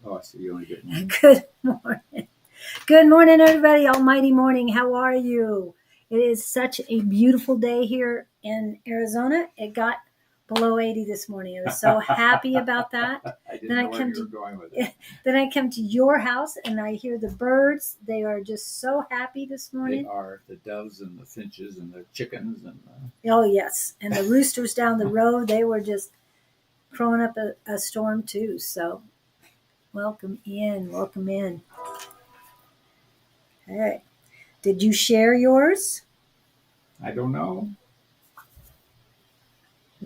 Oh, I see. You only get one. Good morning. Good morning, everybody. Almighty morning. How are you? It is such a beautiful day here in Arizona. It got below 80 this morning. I was so happy about that. I didn't Then know I where come you were to going with it. then I come to your house and I hear the birds. They are just so happy this They morning. are the doves and the finches and the chickens and Oh yes, and the roosters down the road. They were just crowing up a storm too. So welcome in. Welcome in. Hey. Did you share yours? I don't know.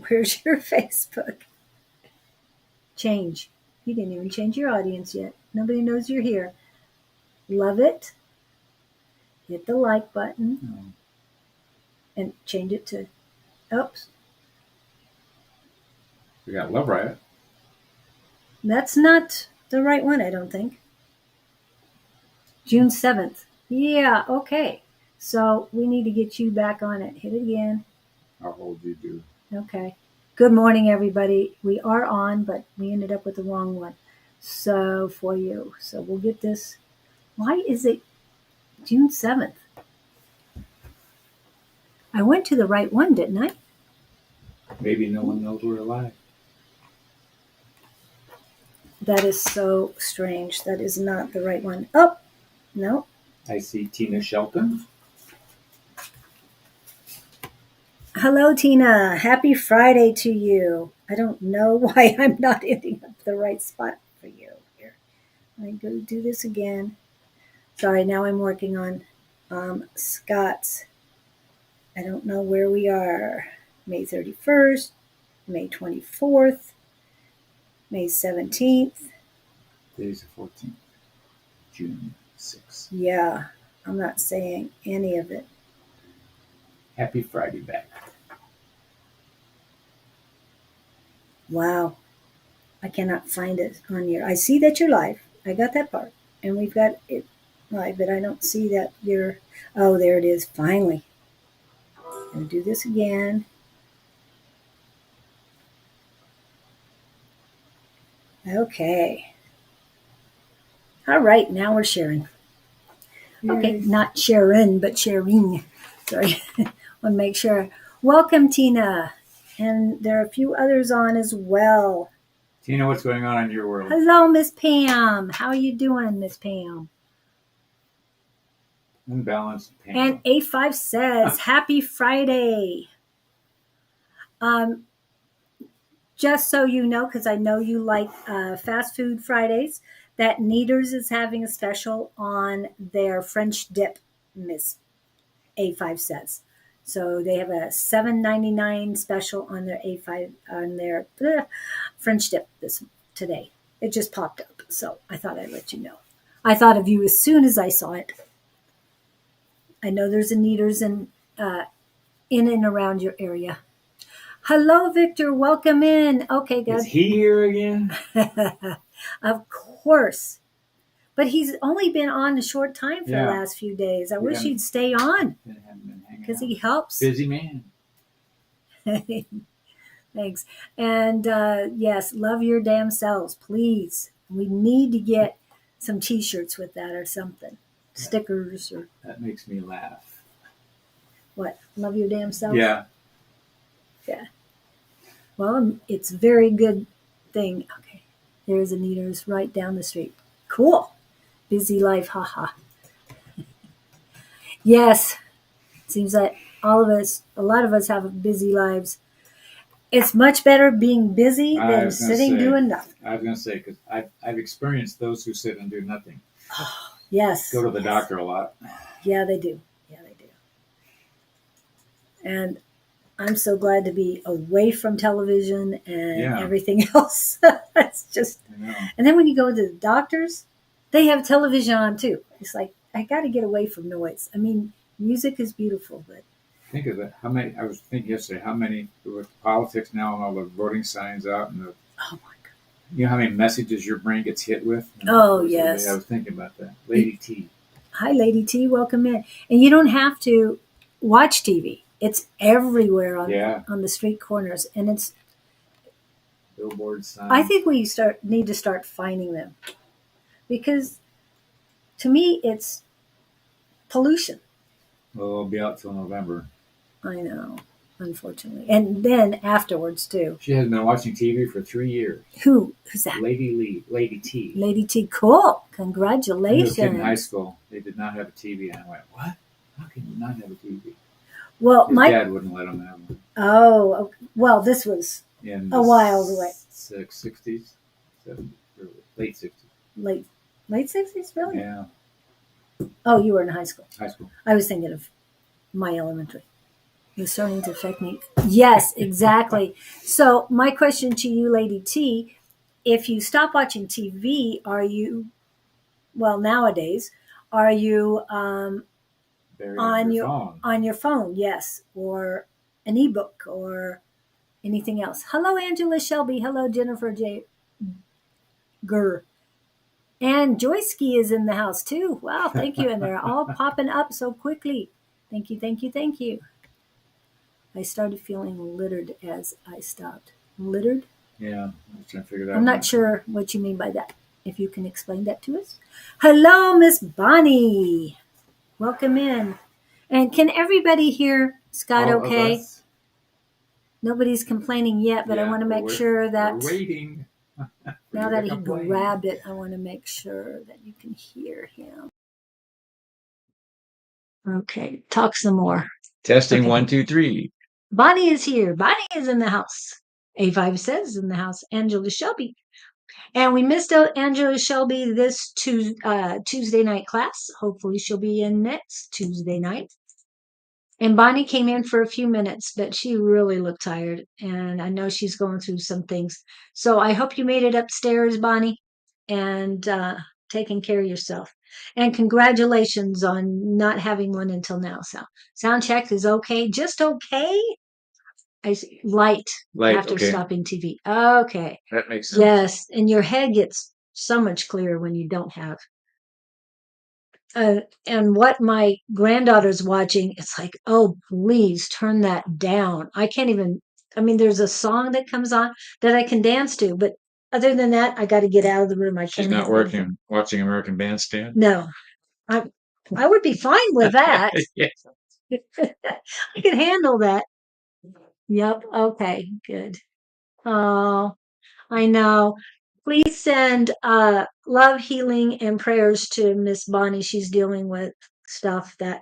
Where's your Facebook? Change. You didn't even change your audience yet. Nobody knows you're here. Love it. Hit the like button No. and change it to, oops, We got Love Riot. that's not the right one, I don't think. June 7th. Yeah, okay. So we need to get you back on it. Hit it again. How old you do? Okay. Good morning, everybody. We are on, but we ended up with the wrong one. So for you. So we'll get this. Why is it June 7th? I went to the right one, didn't I? Maybe no one knows we're alive. That is so strange. That is not the right one. Oh, no. I see Tina Shelton. Hello, Tina. Happy Friday to you. I don't know why I'm not ending up the right spot for you here. I go do this again. Sorry, now I'm working on Scott's. I don't know where we are. May 31st, May 24th, May 17th. Today's the 14th. June 6th. Yeah, I'm not saying any of it. Happy Friday back. Wow. I cannot find it on your. I see that you're live. I got that part. And we've got it live, but I don't see that you're. Oh, there it is. Finally. I'm going to do this again. Okay. All right. Now we're sharing. Okay. Not sharing, but sharing. Sorry. Want to make sure. Welcome, Tina. And there are a few others on as well. Tina, what's going on in your world? Hello, Miss Pam. How are you doing, Miss Pam? Unbalanced pain. And A5 says, Happy Friday. Just so you know, because I know you like fast food Fridays, that Kneaders is having a special on their French dip, Miss A5 says. So they have a $7.99 special on their A5 on their French dip today. It just popped up, so I thought I'd let you know. I thought of you as soon as I saw it. I know there's a Kneaders in and around your area. Hello, Victor. Welcome in. Okay, good. Is he here again? Of course. But he's only been on a short time for the last few days. I wish he'd stay on because he helps. Busy man. Thanks. And yes, love your damn selves, please. We need to get some T-shirts with that or something. Stickers or. That makes me laugh. What? Love your damn self? Yeah. Yeah. Well, it's a very good thing. Okay. There's a Kneaders right down the street. Cool. Busy life, haha. Yes. Seems like a lot of us have busy lives. It's much better being busy than sitting doing nothing. I was going to say, because I've experienced those who sit and do nothing. Oh, yes. Go to the doctor a lot. Yeah, they do. Yeah, they do. And I'm so glad to be away from television and everything else. It's just, and then when you go to the doctors, they have television on too. It's like, I got to get away from noise. I mean, music is beautiful, but. Think of it. I was thinking yesterday, how many, with politics now and all the voting signs out and oh my God. You know how many messages your brain gets hit with? Oh, yes. I was thinking about that. Lady T. Hi, Lady T. Welcome in. And you don't have to watch TV. It's everywhere on the street corners, and it's billboard signs. I think we need to start finding them. because to me it's pollution. Well, I'll be out till November. I know, unfortunately. And then afterwards too. She has been watching TV for 3 years. Who's that? Lady T. Lady T. Cool. When I was a Congratulations. kid in high school, they did not have a TV, and I went, "What? How can you not have a TV?" Well, His dad wouldn't let him have one. Oh, okay. Well, this was In a while away. 60s, 70s, or late 60s. Late 60s, really? Yeah, Oh, you were in high school. high school. I was thinking of my elementary. It was starting to affect me. Yes, exactly. So my question to you, Lady T, if you stop watching TV, are you, well, nowadays, are you Buried on your your phone. on your phone? Yes, or an ebook or anything else. Hello, Angela Shelby. Hello, Jennifer J. Gurr. And Joyski is in the house too. Wow, thank you. And they're all popping up so quickly. Thank you, thank you, thank you. I started feeling littered as I stopped. Littered? Yeah, I was trying to figure that out. I'm not sure what you mean by that. If you can explain that to us. Hello, Miss Bonnie. Welcome in. And can everybody hear Scott All of okay? us. Nobody's complaining yet, but I Yeah, want to make we're- sure that We're waiting. now You that to he complain. grabbed it, I want to make sure that you can hear him. Okay, talk some more. Testing Okay. 1, 2, 3. Bonnie is here. Bonnie is in the house. A5 says in the house. Angela Shelby. And we missed out Angela Shelby this Tuesday night class. Hopefully she'll be in next Tuesday night. And Bonnie came in for a few minutes, but she really looked tired. And I know she's going through some things. So I hope you made it upstairs, Bonnie, and taking care of yourself. And congratulations on not having one until now. So sound check is okay, just okay. Light after Okay. stopping TV. Okay. That makes sense. Yes, and your head gets so much clearer when you don't have. And what my granddaughter's watching, it's like, oh, please turn that down. I can't even. I mean, there's a song that comes on that I can dance to, but other than that, I got to get out of the room. I She's can't. not have anything. watching American Bandstand. No, I would be fine with that. Yeah. I can handle that. Yep. Okay. Good. Oh, I know. Please send love, healing, and prayers to Miss Bonnie. She's dealing with stuff that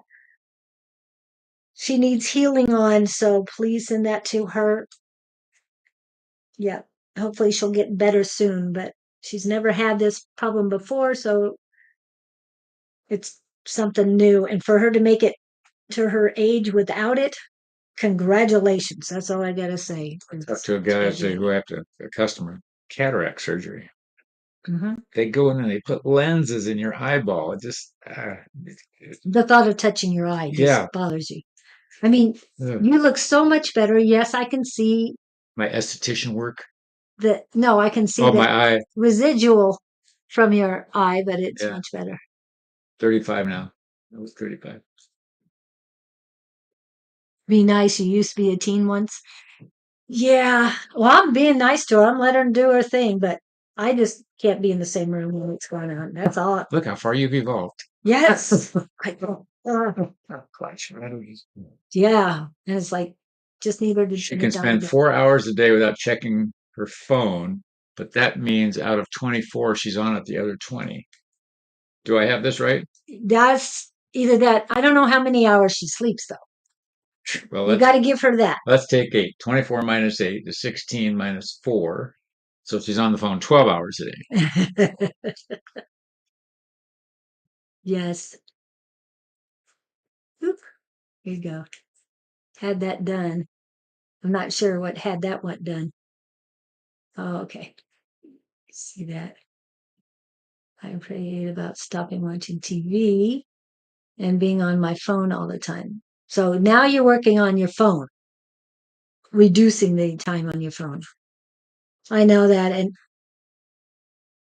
she needs healing on, so please send that to her. Yeah, hopefully she'll get better soon, but she's never had this problem before, so it's something new. And for her to make it to her age without it, congratulations. That's all I gotta say. Talked to a guy yesterday who had a customer cataract surgery. Mm-hmm. They go in and they put lenses in your eyeball. It just The thought of touching your eye just bothers you. I mean, you look so much better. Yes, I can see my esthetician work. No, I can see Oh, the my eye. residual from your eye, but it's much better. 35 now. I was 35. Be nice. You used to be a teen once. Yeah. Well, I'm being nice to her. I'm letting her do her thing, but I just can't be in the same room when it's going on. That's all. Look how far you've evolved. Yes. Clash batteries. Yeah. And it's like, just need her to. She can spend 4 hours a day without checking her phone, but that means out of 24, she's on it the other 20. Do I have this right? That's either that. I don't know how many hours she sleeps, though. Well, You got to give her that. Let's take 8. 24 minus 8 is 16 minus 4. So she's on the phone 12 hours a day. Yes. Oop. Here you go. Had that done. I'm not sure what had that what done. Oh, okay. See that? I prayed about stopping watching TV and being on my phone all the time. So now you're working on your phone, reducing the time on your phone. I know that. And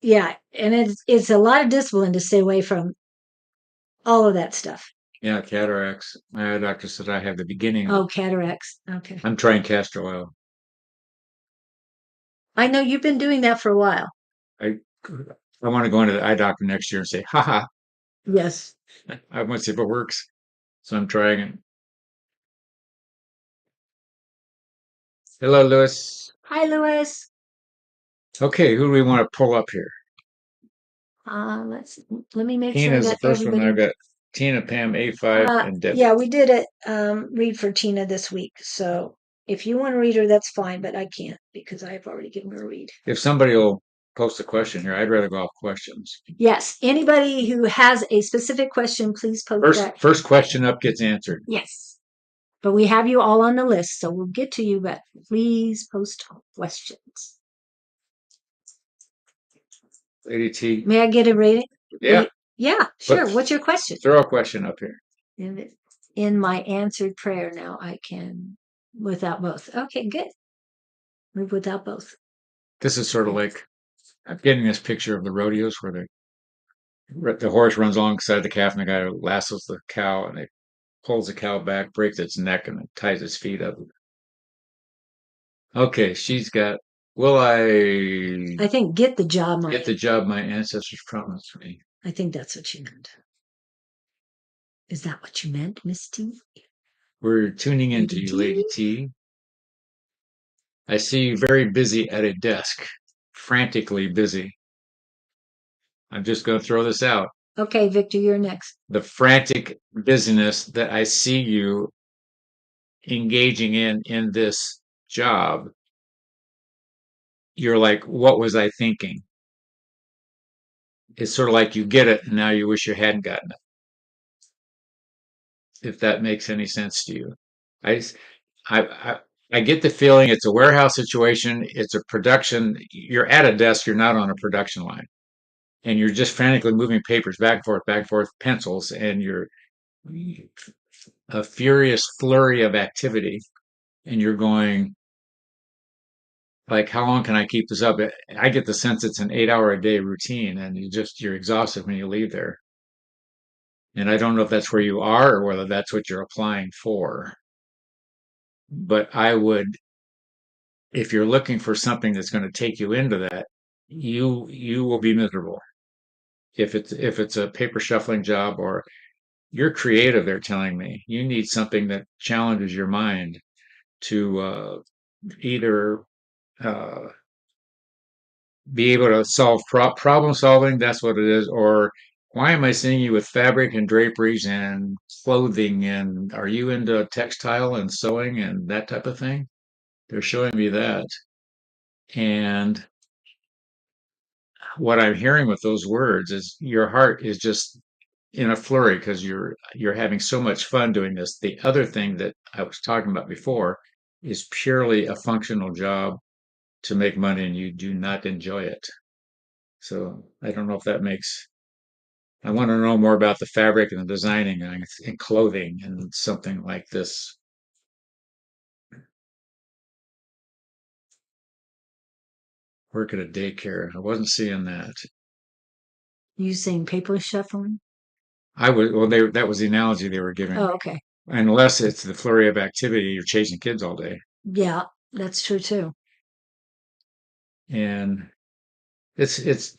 yeah, and it's a lot of discipline to stay away from all of that stuff. Yeah, cataracts. My doctor said I have the beginning. Oh, cataracts. Okay. I'm trying castor oil. I know you've been doing that for a while. I want to go into the eye doctor next year and say, haha, Yes. I want to see if it works. So I'm trying it. Hello, Lewis. Hi, Louis. Okay, who do we want to pull up here? Let's let me make sure I Tina's the got first one. everybody. I've got Tina, Pam, A5, and Debbie. Yeah, we did it read for Tina this week. So if you want to read her, that's fine, but I can't because I've already given her a read. If somebody will post a question here, I'd rather go off questions. Yes, anybody who has a specific question, please post that. First question up gets answered. Yes. But we have you all on the list, so we'll get to you, but please post questions. Lady T. May I get a rating? Yeah. Yeah, sure. But What's your question? throw a question up here. In my answered prayer now, I can without both. Okay, good. Live without both. This is sort of like I'm getting this picture of the rodeos where the horse runs alongside the calf and the guy lassos the cow and they pulls the cow back, breaks its neck, and ties its feet up. Okay, she's got. Will I think get the job, get the job my ancestors promised me? I think that's what you meant. Is that what you meant, Miss T? We're tuning into Lady you, T? Lady T. I see you very busy at a desk, frantically busy. I'm just going to throw this out. Okay, Victor, you're next. The frantic busyness that I see you engaging in this job, you're like, what was I thinking? It's sort of like you get it and now you wish you hadn't gotten it. If that makes any sense to you. I, I, I get the feeling it's a warehouse situation. It's a production. You're at a desk. You're not on a production line, and you're just frantically moving papers back and forth, pencils, and you're a furious flurry of activity. And you're going like, how long can I keep this up? I get the sense it's an 8 hour a day routine, and you're exhausted when you leave there. And I don't know if that's where you are or whether that's what you're applying for. But I would if you're looking for something that's going to take you into that, you will be miserable. If it's a paper shuffling job or you're creative, they're telling me you need something that challenges your mind to either uh, be able to solve problem solving. That's what it is. Or why am I seeing you with fabric and draperies and clothing? And are you into textile and sewing and that type of thing? They're showing me that. And what I'm hearing with those words is your heart is just in a flurry because you're having so much fun doing this. The other thing that I was talking about before is purely a functional job to make money and you do not enjoy it. So I don't know if that makes I want to know more about the fabric and the designing and clothing and something like this. Work at a daycare. I wasn't seeing that. You saying paper shuffling? That was the analogy they were giving. Oh, okay. Unless it's the flurry of activity, you're chasing kids all day. Yeah, that's true too. And it's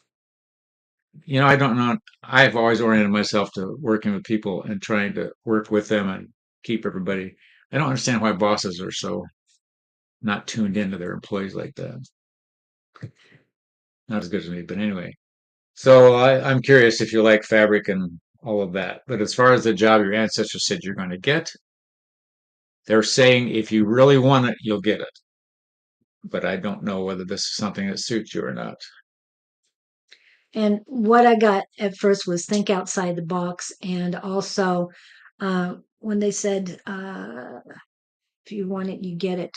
I don't know. I've always oriented myself to working with people and trying to work with them and keep everybody. I don't understand why bosses are so not tuned into their employees like that. Not as good as me, but anyway. So I'm curious if you like fabric and all of that. But as far as the job your ancestors said you're going to get, they're saying if you really want it, you'll get it. But I don't know whether this is something that suits you or not. And what I got at first was think outside the box. And also, when they said, if you want it, you get it,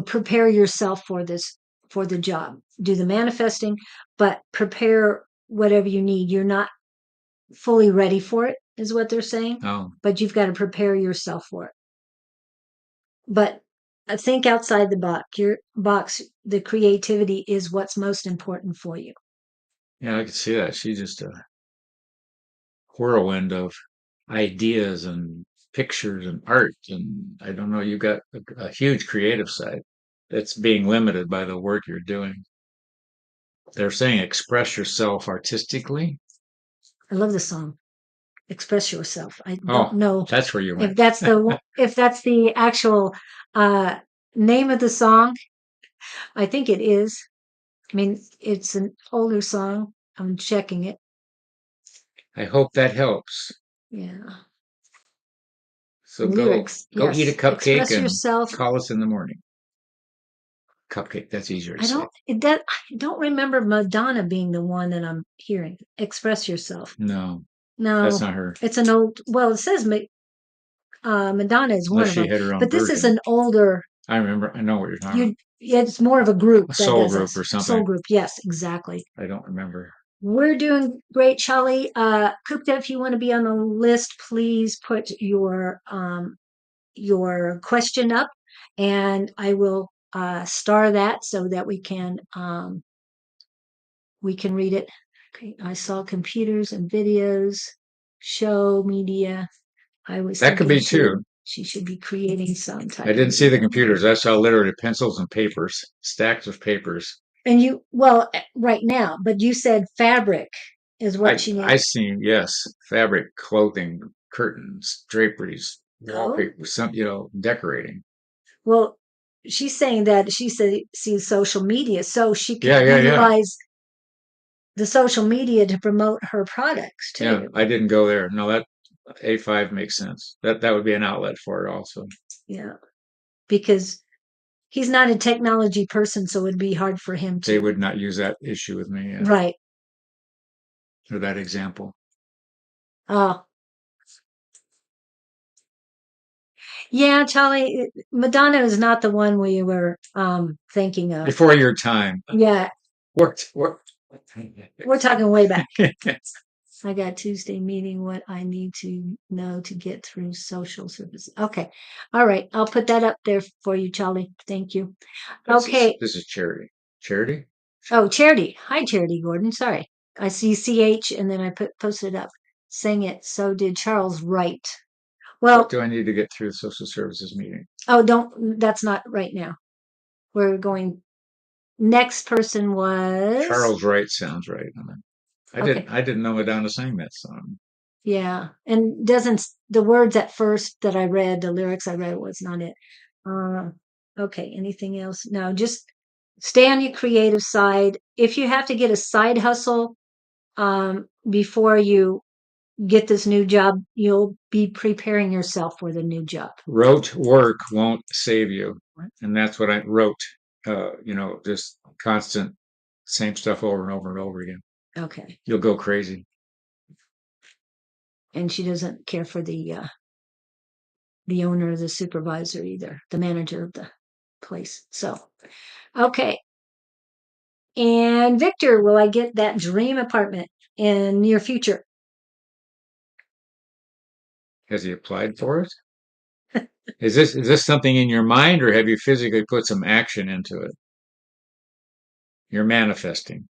prepare yourself for the job. Do the manifesting, but prepare whatever you need. You're not fully ready for it, is what they're saying, Oh, but you've got to prepare yourself for it. But think outside the box. The creativity is what's most important for you. yeah, I can see that. She's just a whirlwind of ideas and pictures and art. And I don't know, you've got a huge creative side that's being limited by the work you're doing. they're saying express yourself artistically. I love the song. Express yourself. I don't Oh, know that's where you if went. that's the actual uh, name of the song. I think it is. I mean, it's an older song. I'm checking it. I hope that helps. Yeah. So Lyrics. go eat a Yes. cupcake Express and yourself. call us in the morning. Cupcake, that's easier to say. I don't remember Madonna being the one that I'm hearing. Express yourself. No, that's No, not her. it's an old. Well, it says Madonna is one Unless of she them, had her own but this is version. an older. I remember. I know what you're talking about. You, it's more of a group A that soul does group this. or Soul something. group. Yes, exactly. I don't remember. We're doing great, Charlie. Kupta, if you want to be on the list, please put your question up, and I will star that so that we can read it. Okay, I saw computers and videos, show media. I was That could thinking be too. she should be creating some type I didn't of see the event. computers. I saw literally pencils and papers, stacks of papers. And you, well, right now, but you said fabric is what she I needs. seen, yes, fabric, clothing, curtains, draperies, Oh, wallpaper, decorating. well, she's saying that she sees social media, so she could Yeah. utilize the social media to promote her products Yeah, too. I didn't go there. No, that A5 makes sense. That would be an outlet for it also. Yeah, because he's not a technology person, so it'd be hard for him They to. would not use that issue with me, yeah, Right. or that example. Oh, yeah, Charlie. Madonna is not the one we were thinking of. Before your time. Yeah, Worked. we're talking way back. I got Tuesday meeting what I need to know to get through social services. Okay. All right. I'll put that up there for you, Charlie. Thank you. Okay. This is charity. Charity? Oh, Charity. Hi, Charity Gordon. Sorry. I see CH and then I posted up. Sing it. So did Charles Wright. What Well, do I need to get through the social services meeting? oh, that's not right now. We're going, next person was, Charles Wright sounds right. okay. I didn't know Madonna sang that song. Yeah. And doesn't, the words at first that I read, the lyrics I read was not it. Uh, okay. Anything else? No, just stay on your creative side. If you have to get a side hustle, before you get this new job, you'll be preparing yourself for the new job. Rote work won't save you. And that's what I wrote. Just constant same stuff over and over and over again. Okay. You'll go crazy. And she doesn't care for the owner or the supervisor either, the manager of the place. So, okay. And Victor, will I get that dream apartment in near future? Has he applied for it? Is this something in your mind, or have you physically put some action into it? You're manifesting.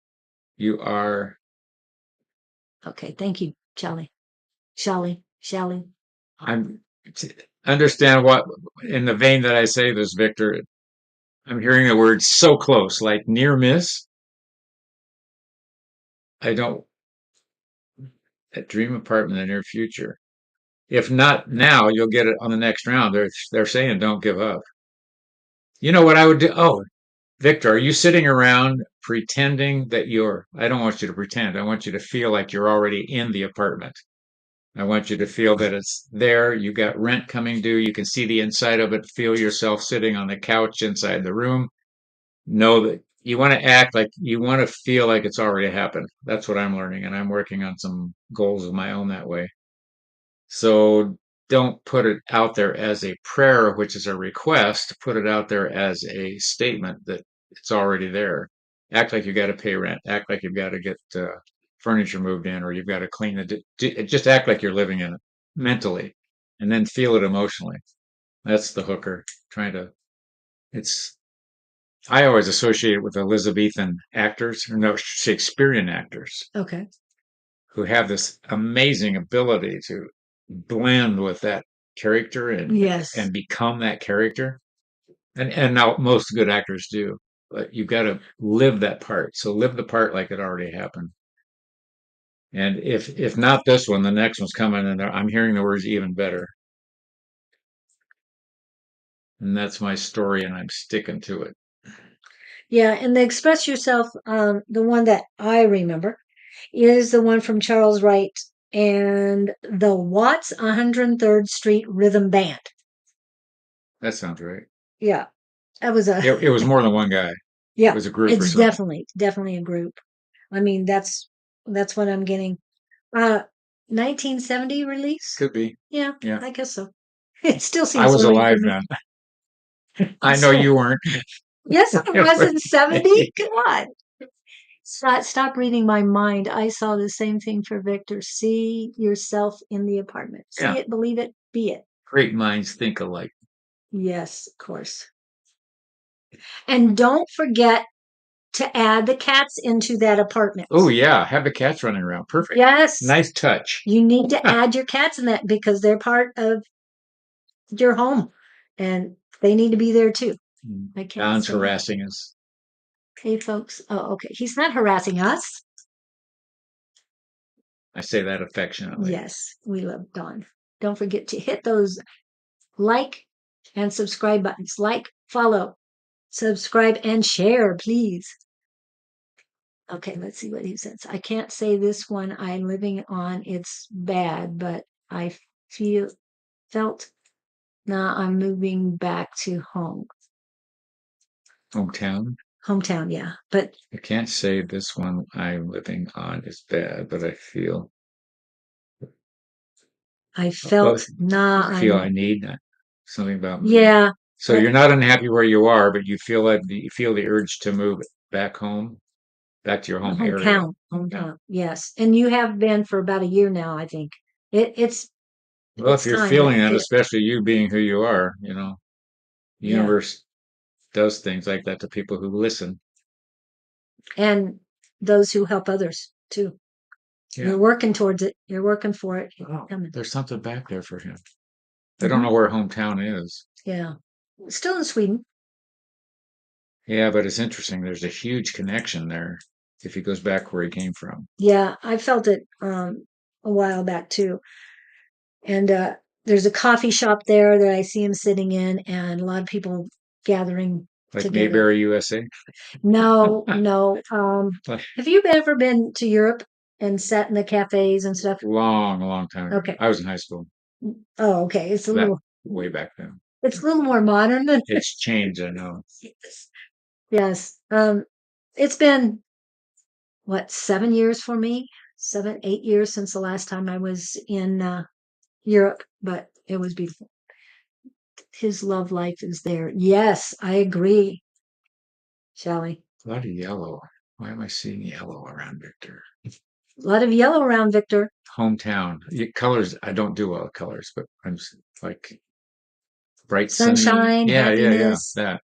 You are. Okay. Thank you, Charlie. Shally. I'm understand what in the vein that I say this, Victor. I'm hearing the word so close, like near miss. I don't a dream apartment in the near future. If not now, you'll get it on the next round. They're saying don't give up. You know what I would do? Oh, Victor, are you sitting around pretending that you're? I don't want you to pretend. I want you to feel like you're already in the apartment. I want you to feel that it's there. You got rent coming due. You can see the inside of it. Feel yourself sitting on the couch inside the room. Know that you want to act like you want to feel like it's already happened. That's what I'm learning, and I'm working on some goals of my own that way. So don't put it out there as a prayer, which is a request. Put it out there as a statement that it's already there. Act like you got to pay rent. Act like you've got to get furniture moved in, or you've got to clean it. Just act like you're living in it mentally, and then feel it emotionally. That's the hooker. Trying to. It's. I always associate it with Elizabethan actors, or no, Shakespearean actors, Okay. who have this amazing ability to blend with that character Yes. and become that character. And now most good actors do. but you've got to live that part. So live the part like it already happened. And if not this one, the next one's coming, and I'm hearing the words even better. And that's my story, and I'm sticking to it. Yeah, and the Express Yourself, the one that I remember, is the one from Charles Wright and the Watts 103rd Street Rhythm Band. That sounds right. Yeah, that was a It was more than one guy. It yeah. was a group or It's something. definitely a group. I mean, that's what I'm getting. 1970 release. Could be. Yeah, Yeah. I guess so. It still I seems was early for alive me. then. I know you weren't. Yes, I was in 70. God. Stop reading my mind. I saw the same thing for Victor. See yourself in the apartment. See Yeah. it, believe it, be it. Great minds think alike. Yes, of course. And don't forget to add the cats into that apartment. Oh yeah, have the cats running around. Perfect. Yes. Nice touch. You need to add your cats in that because they're part of your home and they need to be there too. I can't Don's say. harassing us. Hey folks. Oh, okay. He's not harassing us. I say that affectionately. Yes, we love Don. Don't forget to hit those like and subscribe buttons. Like, follow, subscribe, and share, please. Okay, let's see what he says. I can't say this one I'm living on. It's bad, but I felt now I'm moving back to Hometown. hometown. Yeah, but I can't say this one I'm living on is bad, but I feel I felt I need something about yeah. So you're not unhappy where you are, but you feel the urge to move back home, back to your home area. Hometown. Yes, and you have been for about a year now. I think it's Well, if you're time to feeling that, hit. especially you being who you are, the Yeah, universe does things like that to people who listen. and those who help others too. Yeah. You're working towards it. You're working for it. Oh, Coming. there's something back there for him. I don't know where hometown is. Yeah, still in Sweden. Yeah, but it's interesting. There's a huge connection there if he goes back where he came from. Yeah, I felt it a while back too. And there's a coffee shop there that I see him sitting in, and a lot of people gathering Like together. Mayberry, USA. No, no. Have you ever been to Europe and sat in the cafes and stuff? Long time ago. Okay. I was in high school. Oh, okay. It's a That little. way back then. It's a little more modern than. It's changed, I know. Yes. It's been what 7 years for me, 7, 8 years since the last time I was in Europe, but it was beautiful. His love life is there. Yes, I agree. Shelley. A lot of yellow. Why am I seeing yellow around Victor? A lot of yellow around Victor. Hometown. Colors, I don't do well with colors, but I'm like bright Sunshine, sunny. Yeah, happiness. that.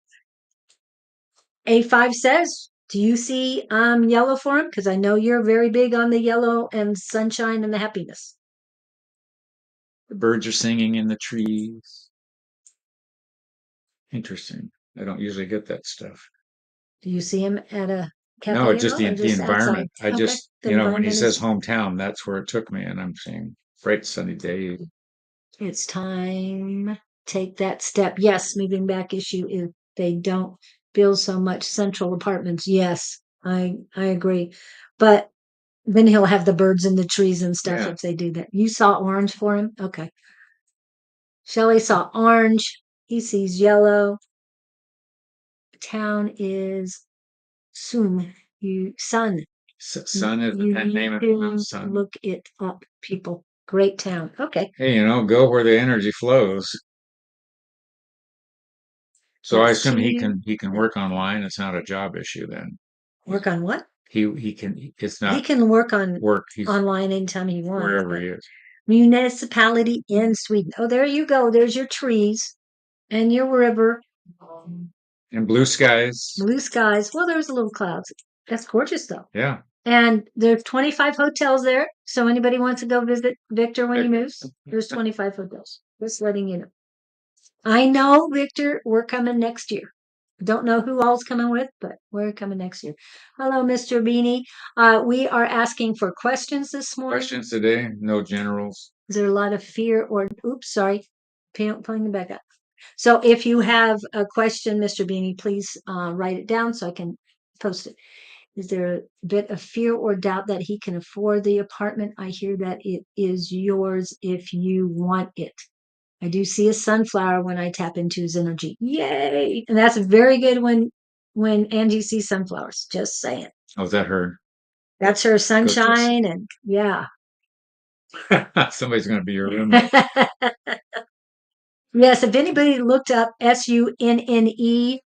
A5 says, do you see yellow for him? Because I know you're very big on the yellow and sunshine and the happiness. The birds are singing in the trees. Interesting. I don't usually get that stuff. Do you see him at a cafe? No, it's just the outside? environment. I Okay. just, The when he environment says is- hometown, that's where it took me. And I'm saying bright sunny day. It's time. Take that step. Yes, moving back issue if they don't build so much central apartments. Yes, I agree. But then he'll have the birds in the trees and stuff Yeah. if they do that. You saw orange for him? Okay. Shelley saw orange. He sees yellow. Town is Sun. Sun. Sun is the You pen name need of to the sun. look it up, people. Great town. Okay. Hey, go where the energy flows. So I Yes, assume he can work online. It's not a job issue then. Work on what? He can. It's He not can work on work. He's online anytime he wants. wherever but he is. Municipality in Sweden. Oh, there you go. There's your trees and your river. And blue skies. Blue skies. Well, there's a little clouds. That's gorgeous, though. Yeah. And there's 25 hotels there. So anybody wants to go visit Victor when he moves, there's 25 hotels. Just letting you know. I know, Victor, we're coming next year. Don't know who all's coming with, but we're coming next year. Hello, Mr. Beanie. We are asking for questions this morning. Questions today? No generals. Is there a lot of fear or, oops, sorry, pulling it back up. So if you have a question, Mr. Beanie, please write it down so I can post it. Is there a bit of fear or doubt that he can afford the apartment? I hear that it is yours if you want it. I do see a sunflower when I tap into his energy. Yay! And that's very good when Angie sees sunflowers. Just saying. Oh, is that her? That's her sunshine, and yeah. Somebody's going to be your roommate. Yes, if anybody looked up SUNNE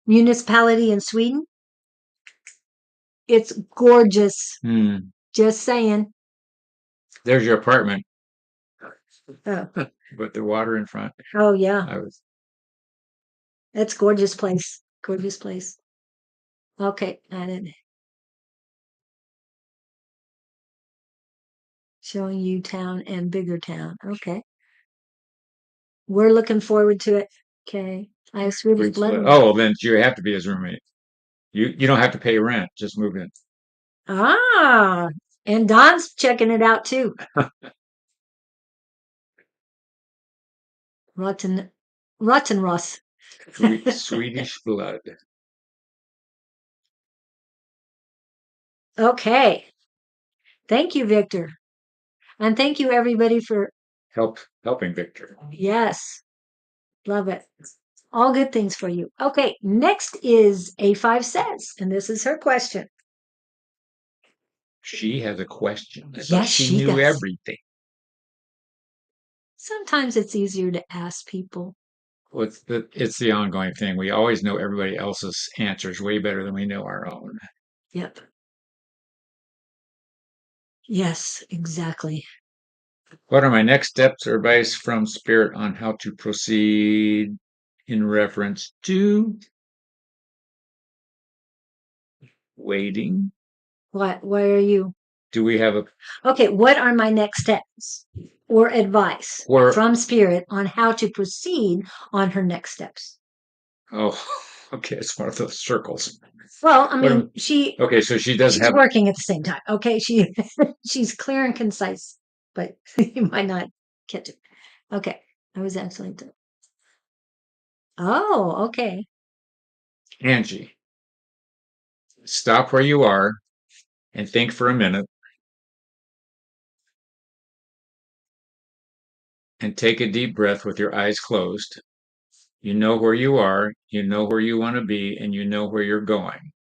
municipality in Sweden, it's gorgeous. Just saying. There's your apartment. Oh. With the water in front. Oh yeah. I was. That's gorgeous place. Gorgeous place. Okay, added. Showing you town and bigger town. Okay. We're looking forward to it. Okay. I have Swedish blood. Oh, then you have to be his roommate. You don't have to pay rent. Just move in. Ah, and Don's checking it out too. Rotten Ross. Swedish blood. Okay. Thank you, Victor. And thank you everybody for helping Victor. Yes. Love it. All good things for you. Okay, next is A5 says, and this is her question. She has a question. Yes, she knew does. everything. Sometimes it's easier to ask people. Well, it's the ongoing thing. We always know everybody else's answers way better than we know our own. Yep. Yes, exactly. What are my next steps or advice from Spirit on how to proceed in reference to waiting? What? Where are you? Do we have a Okay, what are my next steps or advice from Spirit on how to proceed on her next steps? Oh, okay. It's one of those circles. Well, I mean, okay, so she's working at the same time. Okay, she's clear and concise, but you might not catch it. Okay, I was excellent. Oh, okay. Angie, stop where you are and think for a minute and take a deep breath with your eyes closed. You know where you are, you know where you want to be, and you know where you're going.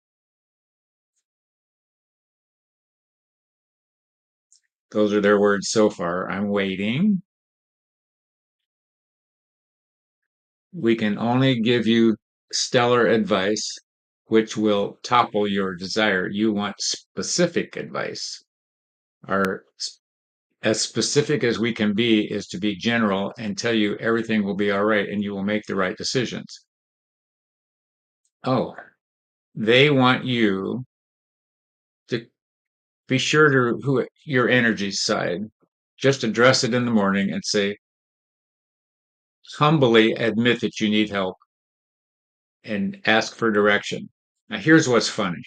Those are their words so far. I'm waiting. We can only give you stellar advice, which will topple your desire. You want specific advice. As specific as we can be is to be general and tell you everything will be all right and you will make the right decisions. Oh, they want you to be sure to your energy side. Just address it in the morning and say, humbly admit that you need help and ask for direction. Now, here's what's funny.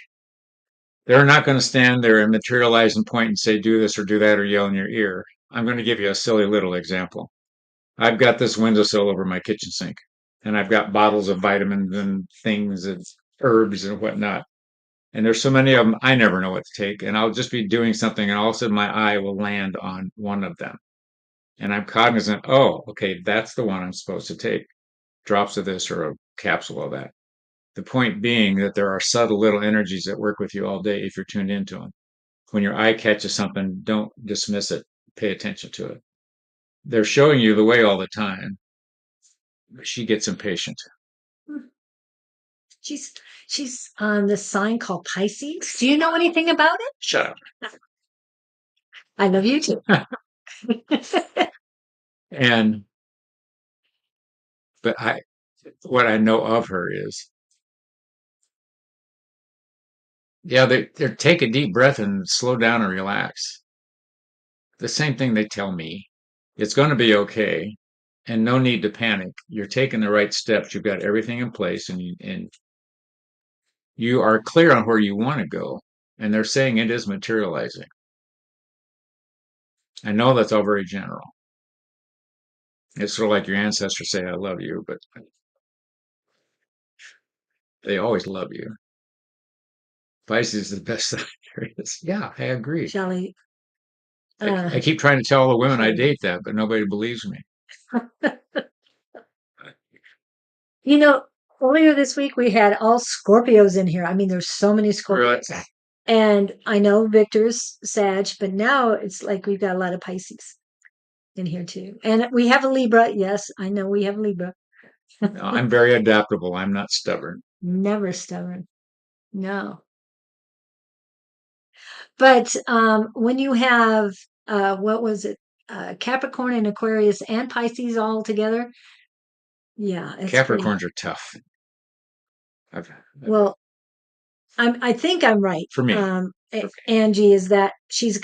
They're not going to stand there and materialize and point and say, do this or do that or yell in your ear. I'm going to give you a silly little example. I've got this windowsill over my kitchen sink, and I've got bottles of vitamins and things and herbs and whatnot. And there's so many of them, I never know what to take. And I'll just be doing something, and all of a sudden my eye will land on one of them. And I'm cognizant, oh, okay, that's the one I'm supposed to take. Drops of this or a capsule of that. The point being that there are subtle little energies that work with you all day if you're tuned into them. When your eye catches something, don't dismiss it. Pay attention to it. They're showing you the way all the time. She gets impatient. She's on the sign called Pisces. Do you know anything about it? Shut up. I love you too. But what I know of her is, yeah, they take a deep breath and slow down and relax. The same thing they tell me. It's going to be okay, and no need to panic. You're taking the right steps. You've got everything in place, and you are clear on where you want to go. And they're saying it is materializing. I know that's all very general. It's sort of like your ancestors say, I love you, but they always love you. Pisces is the best sign there is. Yeah, I agree. Shelley. I keep trying to tell all the women I date that, but nobody believes me. You know, earlier this week we had all Scorpios in here. I mean, there's so many Really? Scorpios. And I know Victor's Sag, but now it's like we've got a lot of Pisces in here too. And we have a Libra. Yes, I know we have Libra. No, I'm very adaptable. I'm not stubborn. Never stubborn. No. But when you have, what was it? Capricorn and Aquarius and Pisces all together. Yeah, it's pretty. Capricorns are tough. Well, I think I'm right. For me. Okay. Angie is that she's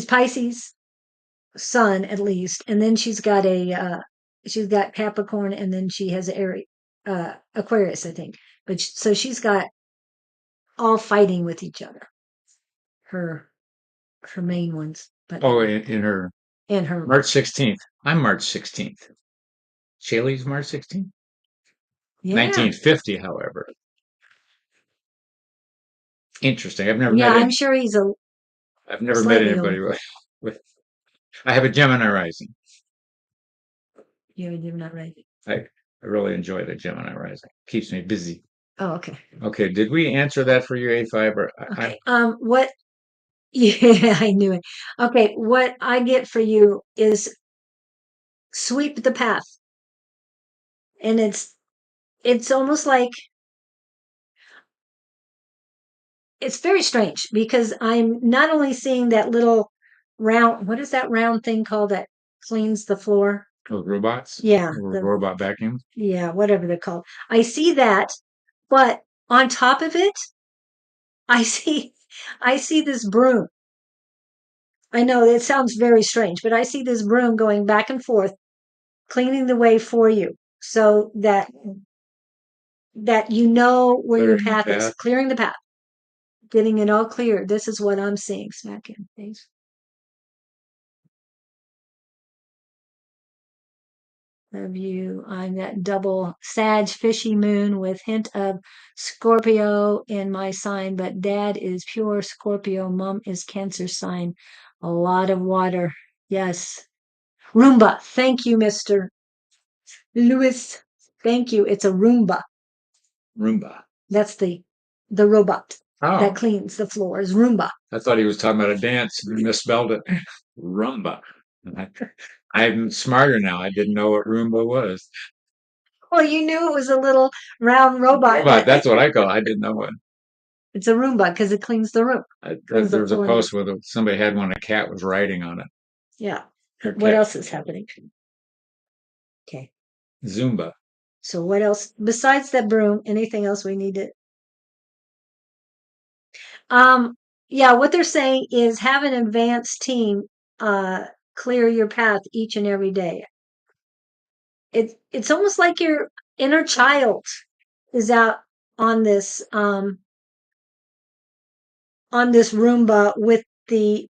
Pisces sun at least, and then she's got Capricorn, and then she has Aquarius, I think. But so she's got all fighting with each other. Her main ones, but in her her March 16th. I'm March 16th. Shaylee's March 16th. yeah. 1950, however. Interesting. I've never Yeah, met. I'm sure he's I've never met anybody with. I have a Gemini rising. You have a Gemini rising. I really enjoy the Gemini rising. Keeps me busy. Oh, okay. Okay. Did we answer that for you, A5? Or okay. What? Yeah, I knew it. Okay, what I get for you is sweep the path, and it's almost like it's very strange because I'm not only seeing that little round. What is that round thing called that cleans the floor? Those robots? Yeah, the robot vacuum. Yeah, whatever they're called. I see that, but on top of it, I see this broom. I know it sounds very strange, but I see this broom going back and forth, cleaning the way for you, so that you know where your path is, clearing the path, getting it all clear. This is what I'm seeing. Smack in the face. Of you on that double Sag fishy moon with hint of Scorpio in my sign, but dad is pure Scorpio, mom is Cancer sign. A lot of water. Yes. Roomba. Thank you, Mr. Lewis. Thank you. It's a Roomba. Roomba. That's the robot that cleans the floors. Roomba. I thought he was talking about a dance and misspelled it. Roomba. I'm smarter now. I didn't know what Roomba was. Well, you knew it was a little round robot. That's what I call it. I didn't know what. It's a Roomba because it cleans the room. There was a post where somebody had one, a cat was riding on it. Yeah. What else is happening? Okay. Zumba. So what else besides that broom? Anything else we need to? Yeah, what they're saying is have an advanced team clear your path each and every day. It's almost like your inner child is out on this Roomba with the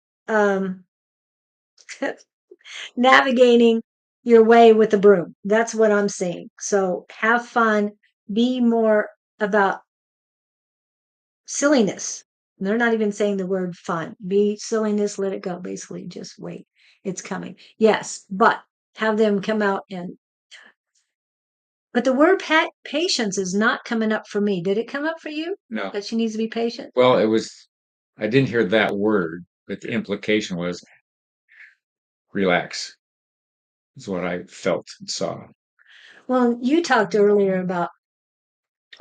navigating your way with the broom. That's what I'm seeing. So have fun, be more about silliness. They're not even saying the word fun. Be silliness, let it go. Basically, just wait. It's coming. Yes, but have them come out and. But the word patience is not coming up for me. Did it come up for you? No. That she needs to be patient? Well, I didn't hear that word, but the implication was relax, is what I felt and saw. Well, you talked earlier about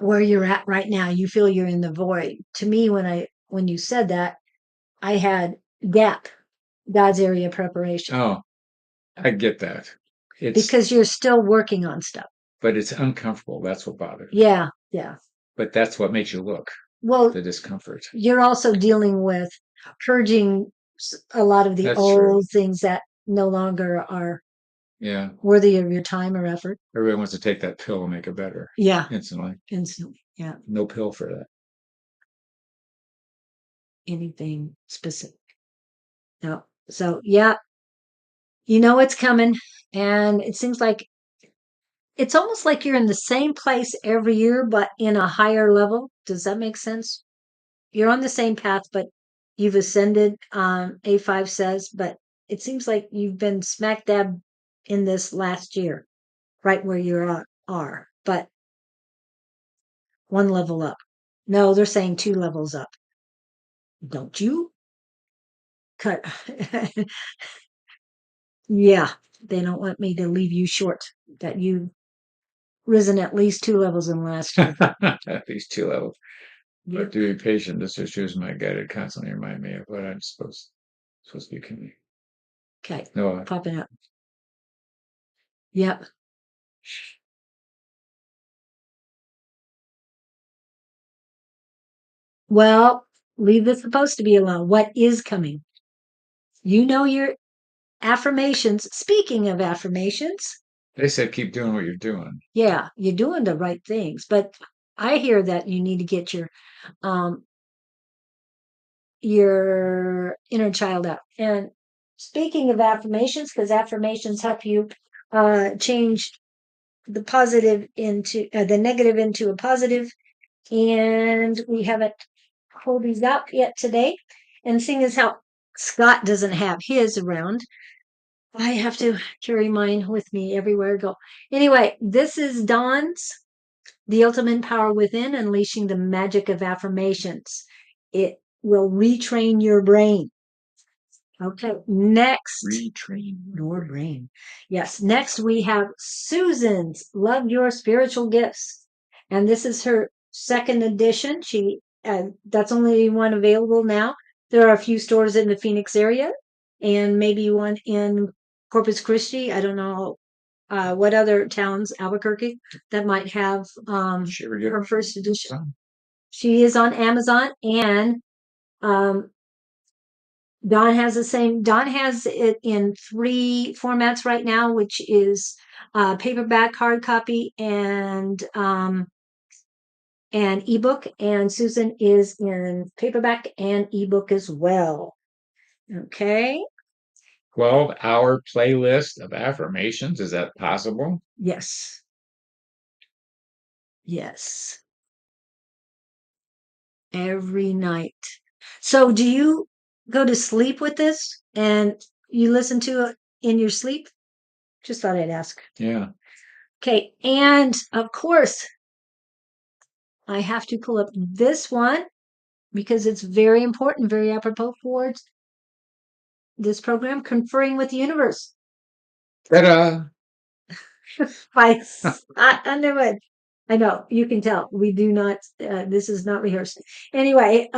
where you're at right now. You feel you're in the void. To me, when you said that, I had GAP, God's area of preparation. Oh, I get that. Because you're still working on stuff. But it's uncomfortable. That's what bothers me. Yeah, yeah. But that's what makes you look. Well, the discomfort. You're also dealing with purging a lot of the old things that no longer are Yeah. worthy of your time or effort. Everybody wants to take that pill and make it better Yeah, instantly. instantly. Yeah, No pill for that. anything specific. No. So yeah, you know it's coming, and it seems like it's almost like you're in the same place every year, but in a higher level. Does that make sense? You're on the same path, but you've ascended. A5 says, but it seems like you've been smack dab in this last year, right where you are, but one level up. No, they're saying 2 levels up. Don't you cut? Yeah, they don't want me to leave you short. That you've risen at least 2 levels in the last year. At least 2 levels. Yep. But to be patient, this issues my guided constantly remind me of what I'm supposed to be coming. Okay, No, popping up. Yep. Well, leave the supposed to be alone. What is coming? You know your affirmations. Speaking of affirmations, they said keep doing what you're doing. yeah, you're doing the right things, but I hear that you need to get um your inner child out. And speaking of affirmations, because affirmations help you change the positive into the negative into a positive, and we haven't pulled these out yet today. And seeing as how Scott doesn't have his around, I have to carry mine with me everywhere I go. Anyway, this is Dawn's The Ultimate Power Within, Unleashing the Magic of Affirmations. It will retrain your brain. Okay, next. Retrain Your brain. Yes, next we have Susan's Love Your Spiritual Gifts. And this is her second edition. That's only one available now. There are a few stores in the Phoenix area and maybe one in Corpus Christi. I don't know what other towns, Albuquerque, that might have She ever get her first edition. some? She is on Amazon, and um, Don has the same. Don has it in 3 formats right now, which is paperback, hard copy, and ebook. And Susan is in paperback and ebook as well. Okay. 12-hour playlist of affirmations. Is that possible? Yes. Yes. Every night. So, do you go to sleep with this and you listen to it in your sleep? Just thought I'd ask. Yeah. Okay. And of course, I have to pull up this one because it's very important, very apropos for this program, Conferring with the Universe Ta-da! by Scott Underwood. I know, you can tell. We do not, this is not rehearsed. Anyway,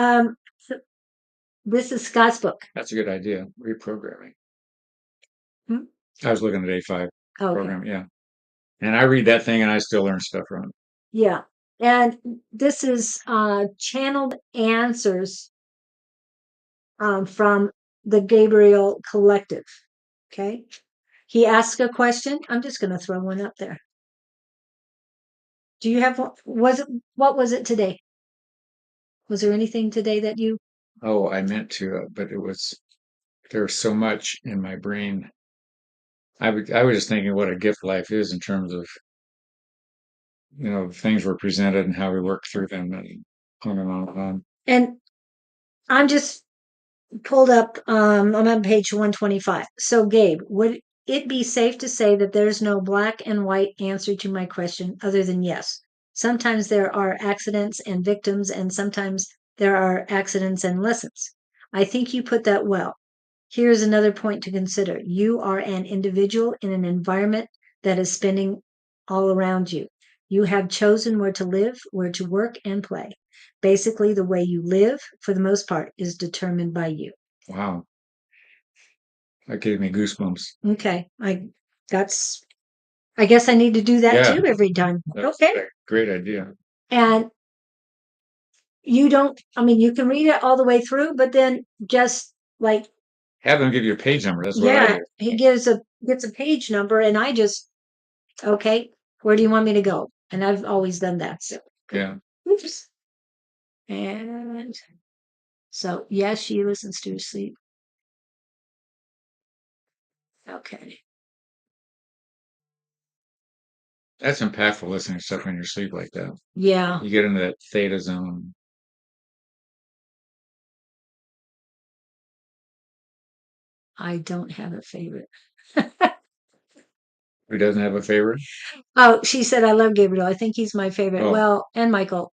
this is Scott's book. That's a good idea. Reprogramming. Hmm? I was looking at A5 Okay. program. Yeah. And I read that thing and I still learn stuff from it. Yeah. And this is channeled answers from the Gabriel Collective. Okay. He asked a question. I'm just going to throw one up there. Do you have what was it today? Was there anything today that you? Oh, I meant to, but there's so much in my brain. I was just thinking what a gift life is in terms of, things were presented and how we work through them and on and on and on. And I'm just pulled up. I'm on page 125. So, Gabe, would it be safe to say that there's no black and white answer to my question other than yes? Sometimes there are accidents and victims, and sometimes there are accidents and lessons. I think you put that well. Here's another point to consider. You are an individual in an environment that is spinning all around you. You have chosen where to live, where to work, and play. Basically, the way you live, for the most part, is determined by you. Wow. That gave me goosebumps. Okay. I guess I need to do that Yeah. too every time. That's Okay. a great idea. And you can read it all the way through, but then just like Have them give you a page number. That's what I Yeah, do. he gets a page number, and I just okay. Where do you want me to go? And I've always done that. So, Yeah. oops. And so, yes, she listens to her sleep. Okay. That's impactful listening to stuff in your sleep like that. Yeah, You get into that theta zone. I don't have a favorite. Who doesn't have a favorite? Oh, she said, I love Gabriel. I think he's my favorite. Oh, Well, and Michael.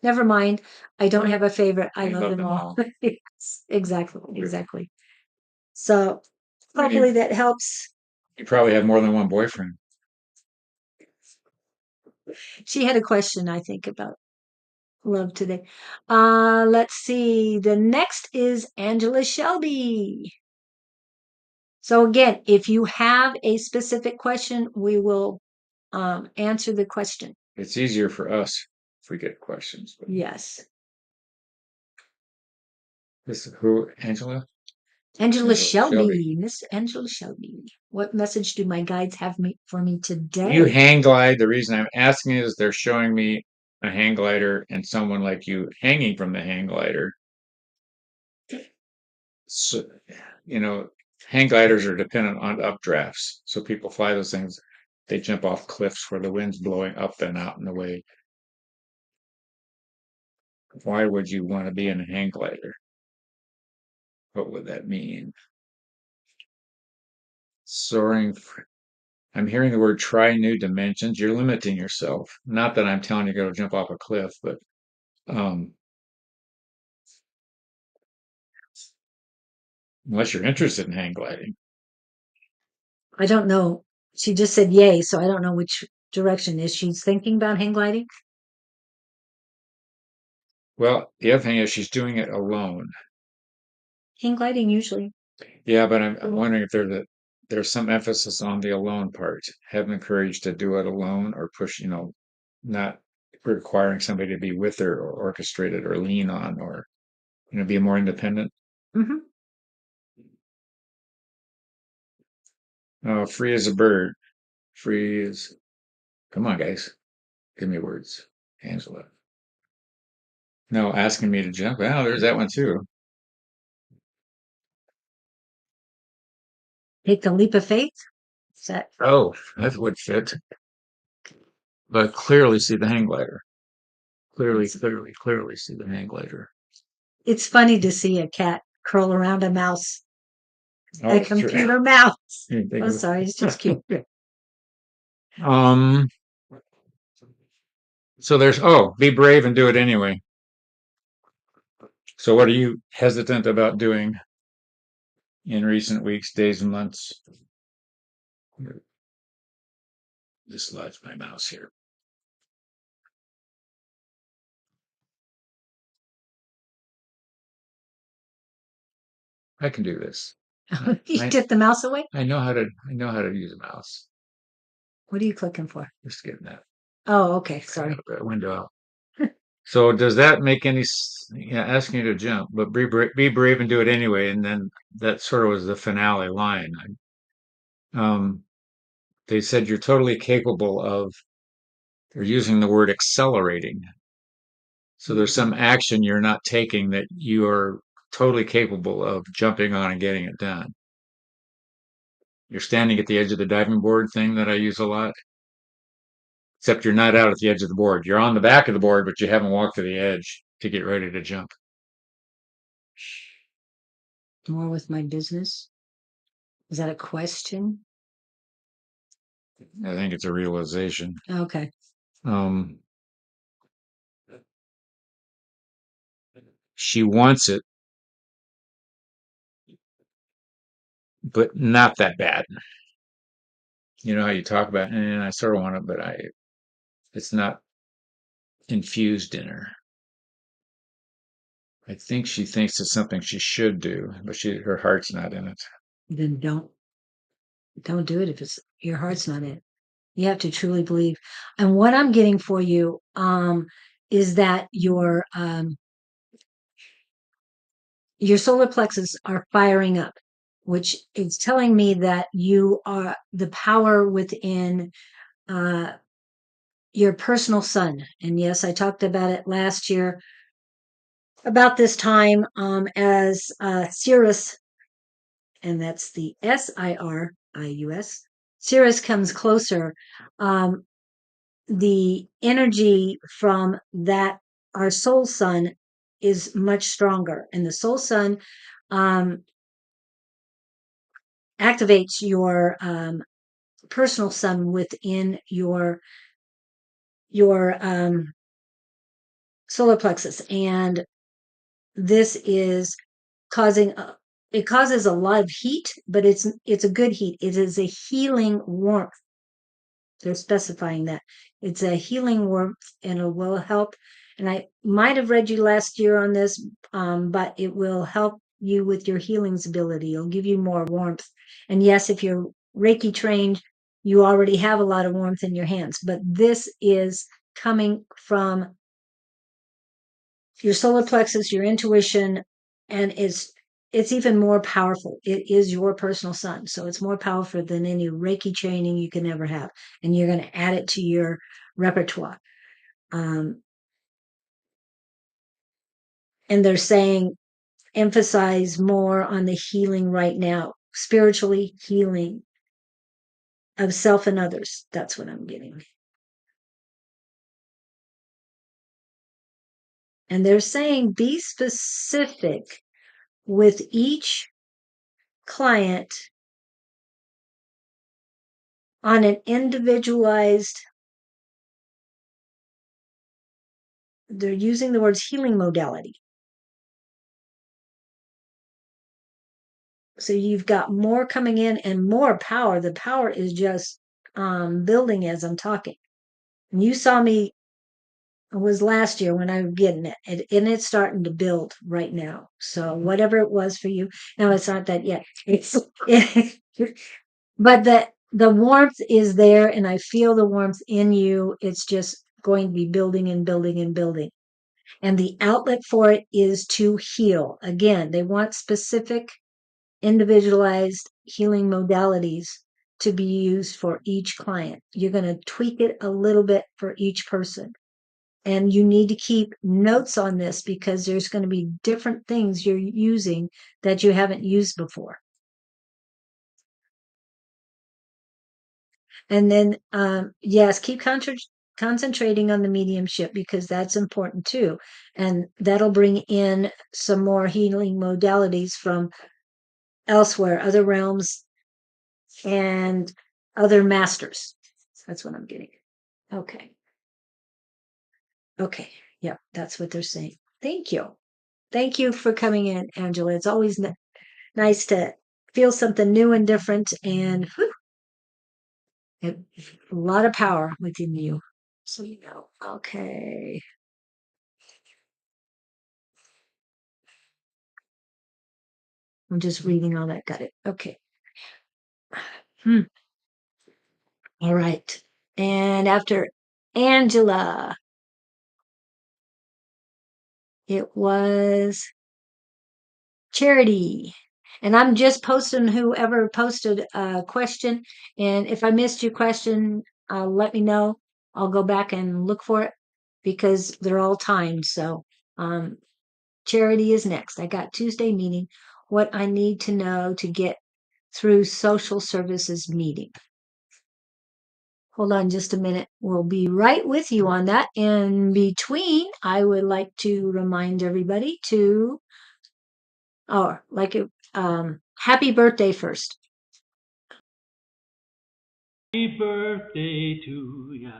Never mind. I don't have a favorite. I I love love them them all. all. Yes, exactly. Exactly. So I mean, hopefully that helps. you probably have more than one boyfriend. She had a question, I think, about love today. Let's see. The next is Angela Shelby. So again, if you have a specific question, we will answer the question. It's easier for us if we get questions. But Yes. this is who, Angela? Angela Angela Shelby. Shelby, Miss Angela Shelby. What message do my guides have for me You today? hang glide. The reason I'm asking is they're showing me a hang glider and someone like you hanging from the hang glider. So, hang gliders are dependent on updrafts. So people fly those things. They jump off cliffs where the wind's blowing up and out and away. Why would you want to be in a hang glider? What would that mean? Soaring. I'm hearing the word try new dimensions. You're limiting yourself. Not that I'm telling you to go jump off a cliff, but um, unless you're interested in hang gliding. I don't know. She just said yay, so I don't know which direction. Is she thinking about hang gliding? Well, the other thing is she's doing it alone. Hang gliding usually. Yeah, but I'm wondering if there's some emphasis on the alone part, having the courage to do it alone or push, not requiring somebody to be with her or orchestrate it or lean on or, be more independent. Hmm. Free as a bird. Free as, come on, guys, give me words. Angela. No, asking me to jump. Well, there's that one too. Take the leap of faith. Is that Oh, that would fit. But clearly see the hang glider. Clearly, it's, clearly, clearly see the hang glider. it's funny to see a cat curl around a mouse, a Oh, sure. computer mouse. Didn't think Oh, of sorry, it's just cute. it. Um, so be brave and do it anyway. So what are you hesitant about doing in recent weeks, days, and months? Dislodge my mouse here. I can do this. You I, took the mouse away? I know how to use a mouse. What are you clicking for? Just getting that Oh, okay. Sorry. window out. So does that make any? Yeah, asking you to jump, but be brave and do it anyway. And then that sort of was the finale line. Um, they said you're totally capable of. They're using the word accelerating. So there's some action you're not taking that you are totally capable of jumping on and getting it done. You're standing at the edge of the diving board thing that I use a lot, except you're not out at the edge of the board. You're on the back of the board, but you haven't walked to the edge to get ready to jump. More with my business. Is that a question? I think it's a realization. Okay. Um, she wants it, but not that bad. You know how you talk about, I sort of want it, but it's not infused in her. I think she thinks it's something she should do, but her heart's not in it. Then don't do it if it's your heart's not in it. You have to truly believe. And what I'm getting for you is that your solar plexus are firing up. which is telling me that you are the power within your personal sun. And yes, I talked about it last year about this time as Sirius, and that's the Sirius. Sirius comes closer. The energy from that, our soul sun, is much stronger, and the soul sun activates your personal sun within your solar plexus, and this is causing it causes a lot of heat, but it's a good heat. It is a healing warmth. They're specifying that it's a healing warmth, and it will help. And I might have read you last year on this, but it will help you with your healing's ability. It'll give you more warmth. And yes, if you're Reiki trained, you already have a lot of warmth in your hands, but this is coming from your solar plexus, your intuition, and it's even more powerful. It is your personal sun, so it's more powerful than any Reiki training you can ever have, and you're going to add it to your repertoire. And they're saying emphasize more on the healing right now, spiritually healing of self and others. That's what I'm getting. And they're saying be specific with each client on an individualized, they're using the words healing modality. So you've got more coming in and more power. The power is just building as I'm talking. And you saw me, it was last year when I was getting it, and it's starting to build right now. So whatever it was for you, no, it's not that yet. It's but the warmth is there, and I feel the warmth in you. It's just going to be building and building and building. And the outlet for it is to heal. Again, they want specific, individualized healing modalities to be used for each client. You're going to tweak it a little bit for each person. And you need to keep notes on this because there's going to be different things you're using that you haven't used before. And then, yes, keep concentrating on the mediumship because that's important too. And that'll bring in some more healing modalities from elsewhere, other realms, and other masters. That's what I'm getting. Okay. Okay. Yep. That's what they're saying. Thank you. Thank you for coming in, Angela. It's always nice to feel something new and different, and whew, a lot of power within you. So you know. Okay. I'm just reading all that. Got it. Okay. Hmm. All right. And after Angela, it was Charity. And I'm just posting whoever posted a question. And if I missed your question, let me know. I'll go back and look for it because they're all timed. So Charity is next. I got Tuesday meeting. What I need to know to get through social services meeting. Hold on just a minute. We'll be right with you on that. In between, I would like to remind everybody to, happy birthday first. Happy birthday to ya.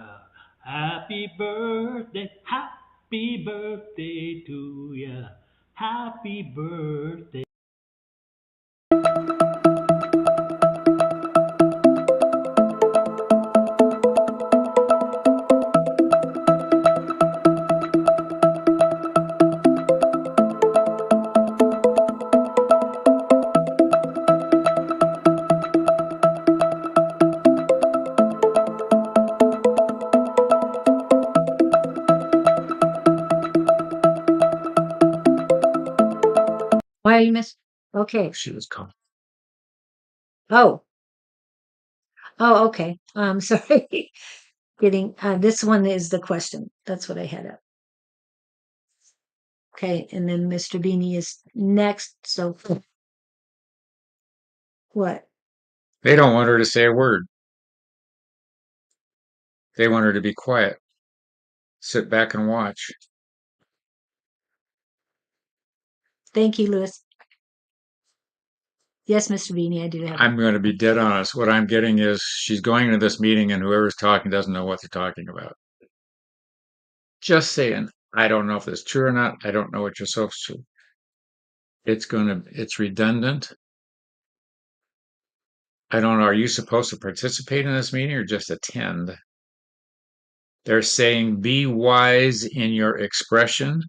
Happy birthday. Happy birthday to ya. Happy birthday. Why are you missing? Okay. She was calling. Oh, oh, okay. Sorry. Getting this one is the question. That's what I had up. Okay, and then Mr. Beanie is next. So what? They don't want her to say a word. They want her to be quiet, sit back and watch. Thank you, Louis. Yes, Mr. Beanie, I do have. I'm going to be dead honest. What I'm getting is she's going into this meeting and whoever's talking doesn't know what they're talking about. Just saying. I don't know if it's true or not. I don't know what you're supposed to. It's redundant. I don't know. Are you supposed to participate in this meeting or just attend? They're saying be wise in your expression.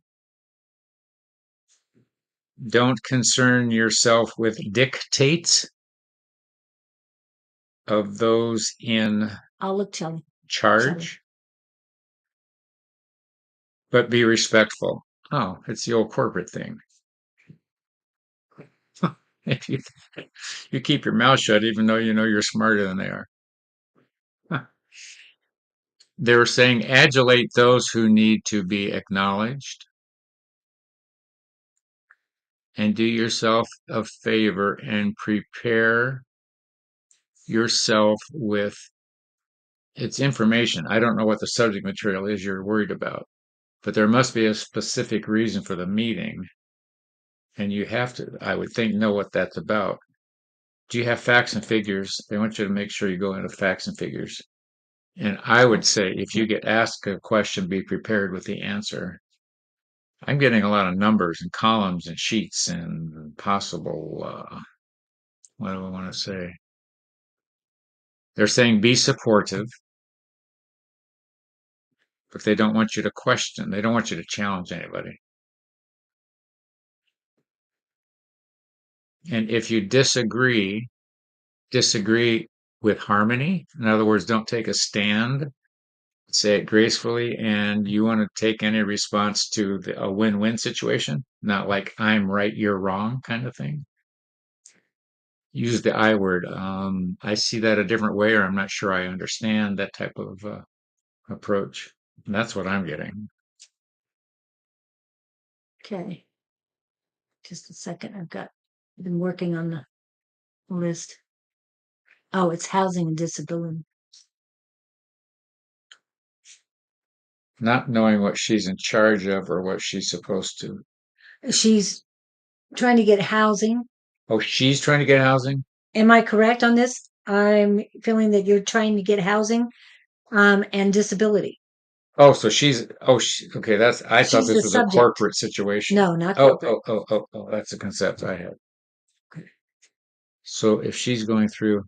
Don't concern yourself with dictates of those in I'll look tell charge, but be respectful. Oh, it's the old corporate thing. If you keep your mouth shut, even though you know you're smarter than they are. Huh. They're saying adulate those who need to be acknowledged and do yourself a favor and prepare yourself with its information. I don't know what the subject material is you're worried about, but there must be a specific reason for the meeting. And you have to, I would think, know what that's about. Do you have facts and figures? They want you to make sure you go into facts and figures. And I would say if you get asked a question, be prepared with the answer. I'm getting a lot of numbers and columns and sheets and possible, what do I want to say? They're saying be supportive, but they don't want you to question. They don't want you to challenge anybody. And if you disagree with harmony. In other words, don't take a stand, say it gracefully, and you want to take any response to a win-win situation, not like I'm right, you're wrong kind of thing. Use the I word. I see that a different way, or I'm not sure I understand that type of approach. And that's what I'm getting. Okay. Just a second. I've been working on the list. Oh, it's housing and disability. Not knowing what she's in charge of or what she's supposed to. She's trying to get housing. Oh, she's trying to get housing? Am I correct on this? I'm feeling that you're trying to get housing and disability. Oh, so okay. I thought She's this the was a subject. corporate situation. No, not Oh, corporate. that's a concept I had. So if she's going through,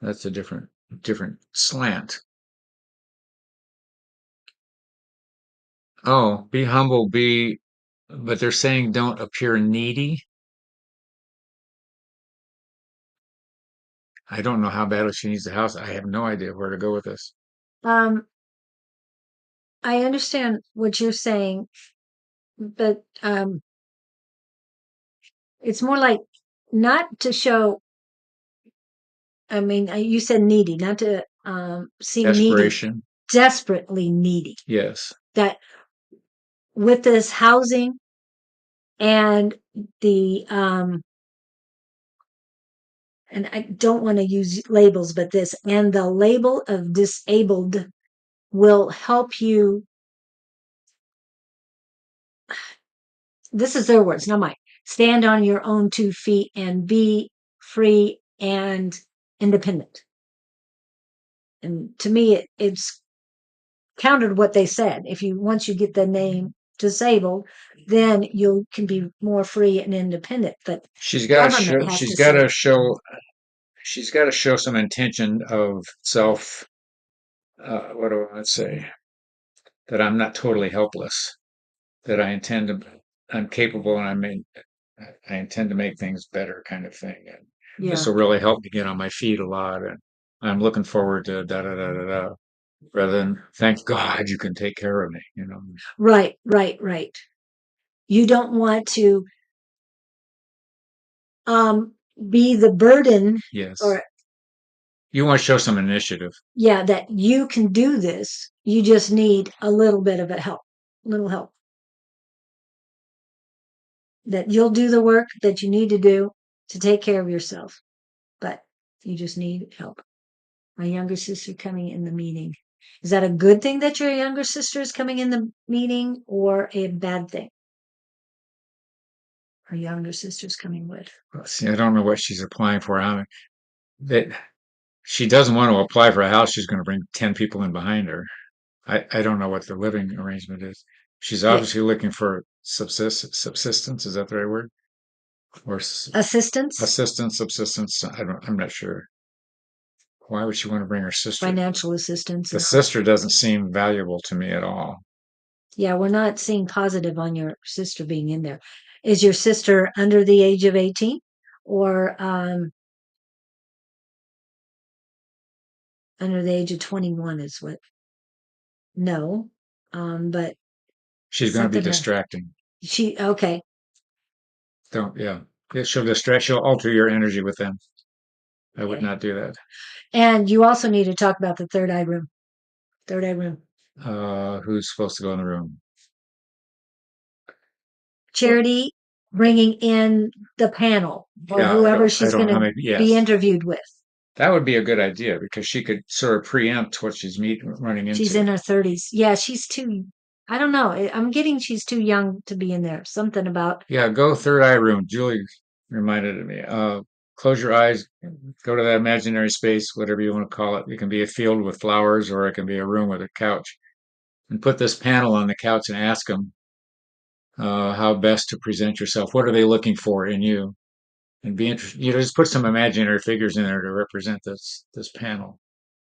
that's a different slant. Oh, be humble, but they're saying don't appear needy. I don't know how badly she needs the house. I have no idea where to go with this. Um, I understand what you're saying, but it's more like not to show. I mean, you said needy, not to seem needy, Desperation. desperately needy. Yes. That with this housing and the and I don't want to use labels, but this and the label of disabled will help you. This is their words, not mine. Stand on your own 2 feet and be free and independent. And to me, it's countered what they said. Once you get the name disabled, then you can be more free and independent. But She's got to show, government has to say, she's got to show some intention of self, what do I want to say? That I'm not totally helpless, that I'm capable and I intend to make things better kind of thing. And this yeah, will really help me get on my feet a lot. And I'm looking forward to da da da da da, rather than thank God you can take care of me, you know. right. You don't want to be the burden, Yes. or You want to show some initiative. yeah, that you can do this. You just need a little bit of little help. That you'll do the work that you need to do to take care of yourself, but you just need help. My younger sister coming in the meeting. Is that a good thing that your younger sister is coming in the meeting, or a bad thing? Her younger sister's coming with. See, I don't know what she's applying for. That she doesn't want to apply for a house. She's going to bring 10 people in behind her. I don't know what the living arrangement is. She's obviously looking for subsistence. Is that the right word? Or Assistance, subsistence. I'm not sure. Why would she want to bring her sister? financial assistance. The sister doesn't seem valuable to me at all. Yeah, we're not seeing positive on your sister being in there. Is your sister under the age of 18, or under the age of 21 is what? No. But She's going to be something distracting. Okay. Don't, yeah. She'll alter your energy with them. I would not do that. And you also need to talk about the third eye room. Third eye room. Who's supposed to go in the room? Charity bringing in the panel, or Yeah, whoever I she's don't going know how to many- yes. be interviewed with. That would be a good idea because she could sort of preempt what she's running into. She's in her 30s. Yeah, she's too. I don't know. I'm getting she's too young to be in there. Something about. Yeah, go third eye room. Julie reminded me. Close your eyes. Go to that imaginary space, whatever you want to call it. It can be a field with flowers, or it can be a room with a couch. And put this panel on the couch and ask them how best to present yourself. What are they looking for in you? And be interested. Just put some imaginary figures in there to represent this panel,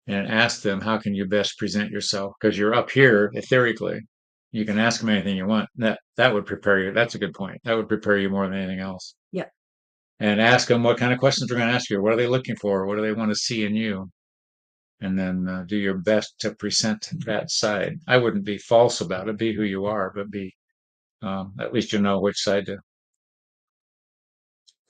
and ask them how can you best present yourself, because you're up here etherically. You can ask them anything you want. That would prepare you. That's a good point. That would prepare you more than anything else. Yeah. And ask them what kind of questions they're going to ask you. What are they looking for? What do they want to see in you? And then do your best to present that side. I wouldn't be false about it. Be who you are, but be at least you know which side to.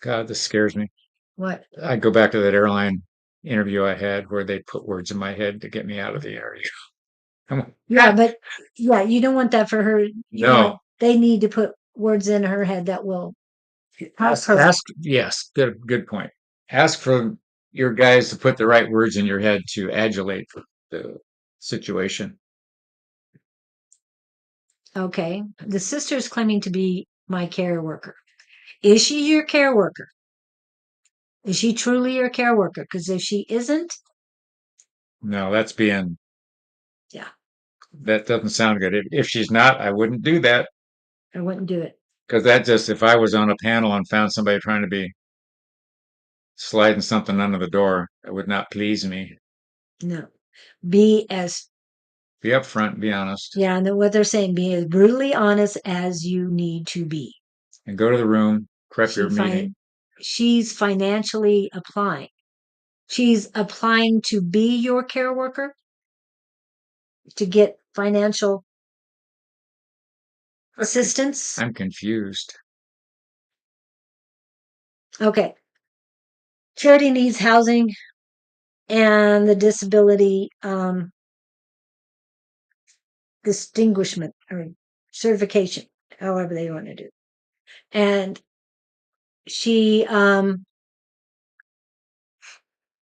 God, this scares me. What? I go back to that airline interview I had where they put words in my head to get me out of the area. Yeah, but yeah, you don't want that for her. No. They need to put words in her head that will help her. Yes, good point. Ask for your guys to put the right words in your head to adulate the situation. Okay. The sister's claiming to be my care worker. Is she your care worker? Is she truly your care worker? Because if she isn't, No, that's being. Yeah. That doesn't sound good. If she's not, I wouldn't do that. I wouldn't do it. Because if I was on a panel and found somebody trying to be sliding something under the door, it would not please me. No. Be upfront, be honest. Yeah, and what they're saying, be as brutally honest as you need to be. And go to the room, prep your meeting. She's financially applying. She's applying to be your care worker to get financial assistance. I'm confused. Okay. Charity needs housing and the disability distinguishment or certification, however they want to do. And she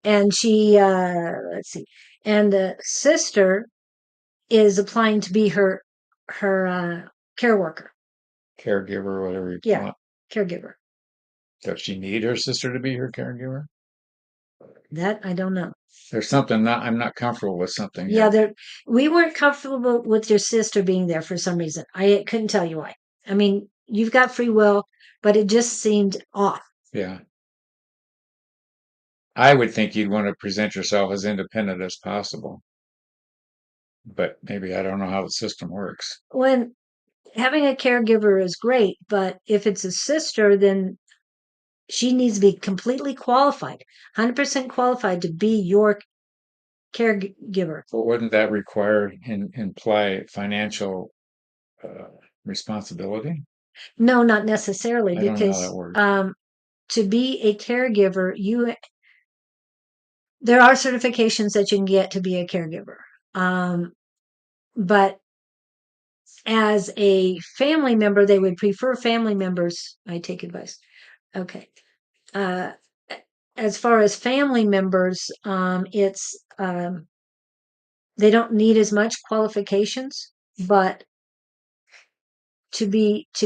let's see, and the sister is applying to be her care worker, caregiver, whatever you want. Caregiver. Does she need her sister to be her caregiver? That I don't know. There's something I'm not comfortable with something. Yeah, we weren't comfortable with your sister being there for some reason. I couldn't tell you why. I mean, you've got free will, but it just seemed off. Yeah. I would think you'd want to present yourself as independent as possible. But maybe I don't know how the system works. When having a caregiver is great, but if it's a sister, then she needs to be completely qualified, 100% qualified to be your caregiver. But wouldn't that imply financial responsibility? No, not necessarily, I don't know because how that works. to be a caregiver, there are certifications that you can get to be a caregiver. But as a family member, they would prefer family members. I take advice. Okay. Uh, as far as family members, they don't need as much qualifications, but to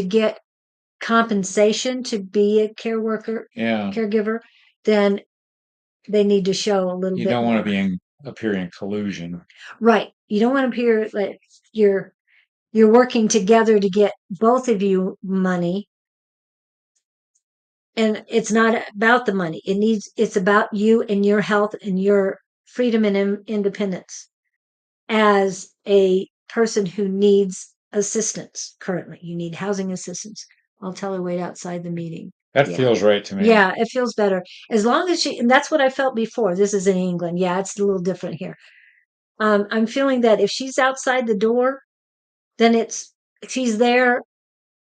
get compensation to be a caregiver, then they need to show a little You bit don't want more. to appear in collusion. Right. You don't want to appear like you're working together to get both of you money. And it's not about the money. It's about you and your health and your freedom and independence as a person who needs assistance currently. You need housing assistance. I'll tell her wait outside the meeting. That Yeah. feels right to me. Yeah, it feels better. As long as and that's what I felt before. This is in England. Yeah, it's a little different here. I'm feeling that if she's outside the door, then she's there.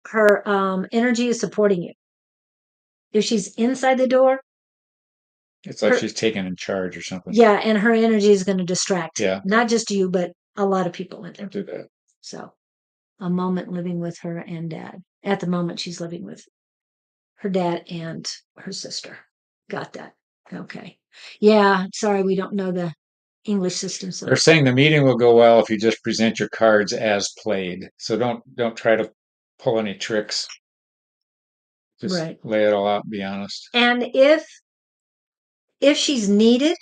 Her energy is supporting you. If she's inside the door, It's like she's taken in charge or something. yeah, and her energy is going to distract. Yeah. Not just you, but a lot of people in there. Do that. So, a moment living with her and dad. At the moment, she's living with her dad and her sister. Got that? Okay. Yeah. Sorry, we don't know the English system. So they're saying the meeting will go well if you just present your cards as played. So don't try to pull any tricks. Just right. lay it all out and be honest. And if she's needed,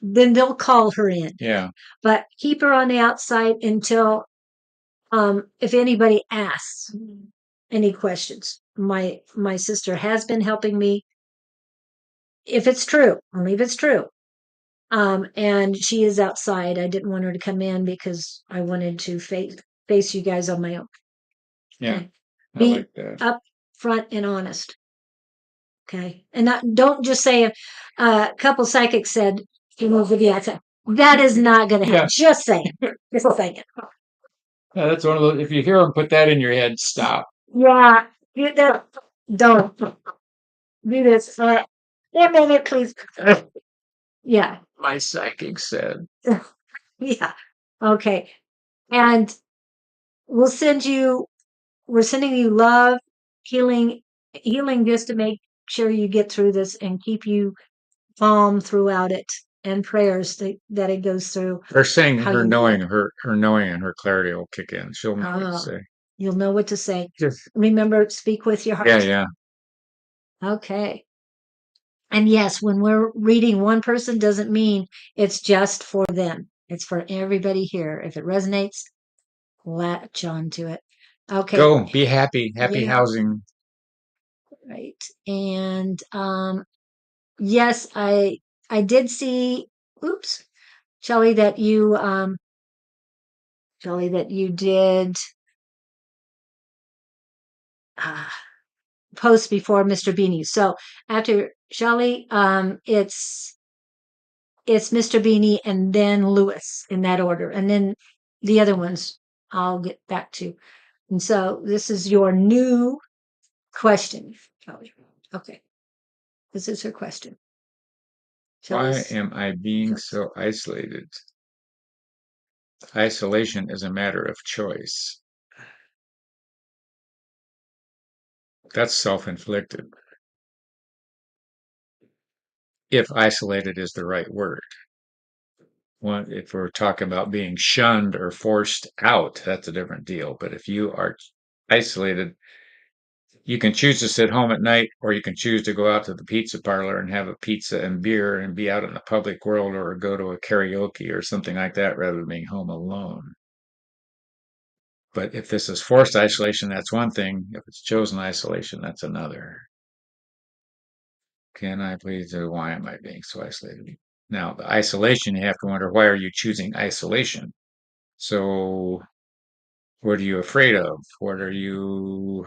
then they'll call her in. Yeah. But keep her on the outside until if anybody asks any questions. My sister has been helping me. If it's true, I'll leave it's true. And she is outside. I didn't want her to come in because I wanted to face you guys on my own. Yeah. Okay. I Be like that. up front and honest. Okay. And don't just say a couple psychics said she will be outside. That is not going to happen. Yeah. Just saying. Just saying. Yeah, that's one of those. If you hear them put that in your head, stop. Yeah. Don't do this. 1 minute, please. Yeah. My psychic said. Yeah. Okay. And we're sending you love, healing just to make sure you get through this and keep you calm throughout it, and prayers that it goes through. They're saying how her you knowing, feel. her knowing and her clarity will kick in. She'll know what to say. You'll know what to say. Just, Remember, speak with your heart. yeah. Okay. And yes, when we're reading one person doesn't mean it's just for them. It's for everybody here. If it resonates, latch on to it. Okay. Go. Be happy. Happy Yeah. housing. Right. And yes, I did see, oops, Shelley, that you did post before Mr. Beanie. So after Shelley, it's Mr. Beanie and then Lewis in that order. And then the other ones I'll get back to. And so this is your new question, Shelley. Okay. This is her question. Why am I being so isolated? Isolation is a matter of choice. That's self-inflicted. If isolated is the right word. If we're talking about being shunned or forced out, that's a different deal. But if you are isolated, you can choose to sit home at night, or you can choose to go out to the pizza parlor and have a pizza and beer and be out in the public world, or go to a karaoke or something like that rather than being home alone. But if this is forced isolation, that's one thing. If it's chosen isolation, that's another. Can I please do? Why am I being so isolated? Now, the isolation, you have to wonder, why are you choosing isolation? So, what are you afraid of? What are you?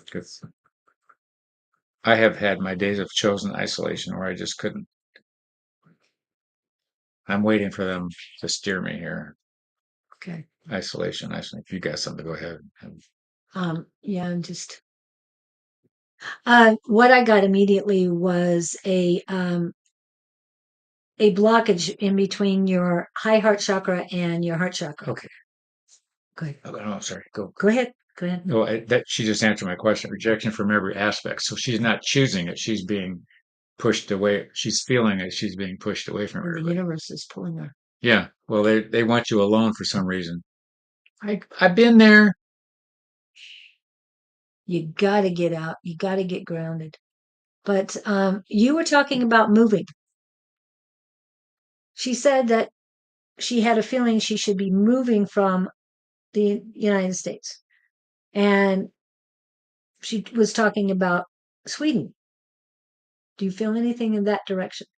Because I have had my days of chosen isolation where I just couldn't. I'm waiting for them to steer me here. Okay. Isolation. If you got something, go ahead. Yeah, I'm just What I got immediately was a blockage in between your high heart chakra and your heart chakra. Okay. Go ahead. Oh, no, sorry. Go. Go ahead. Go ahead. No, that she just answered my question. Rejection from every aspect. So she's not choosing it. She's being pushed away. She's feeling it. She's being pushed away from And the everybody. universe is pulling her. Yeah. Well, they want you alone for some reason. I've been there. You got to get out. You got to get grounded. But you were talking about moving. She said that she had a feeling she should be moving from the United States. And she was talking about Sweden. Do you feel anything in that direction?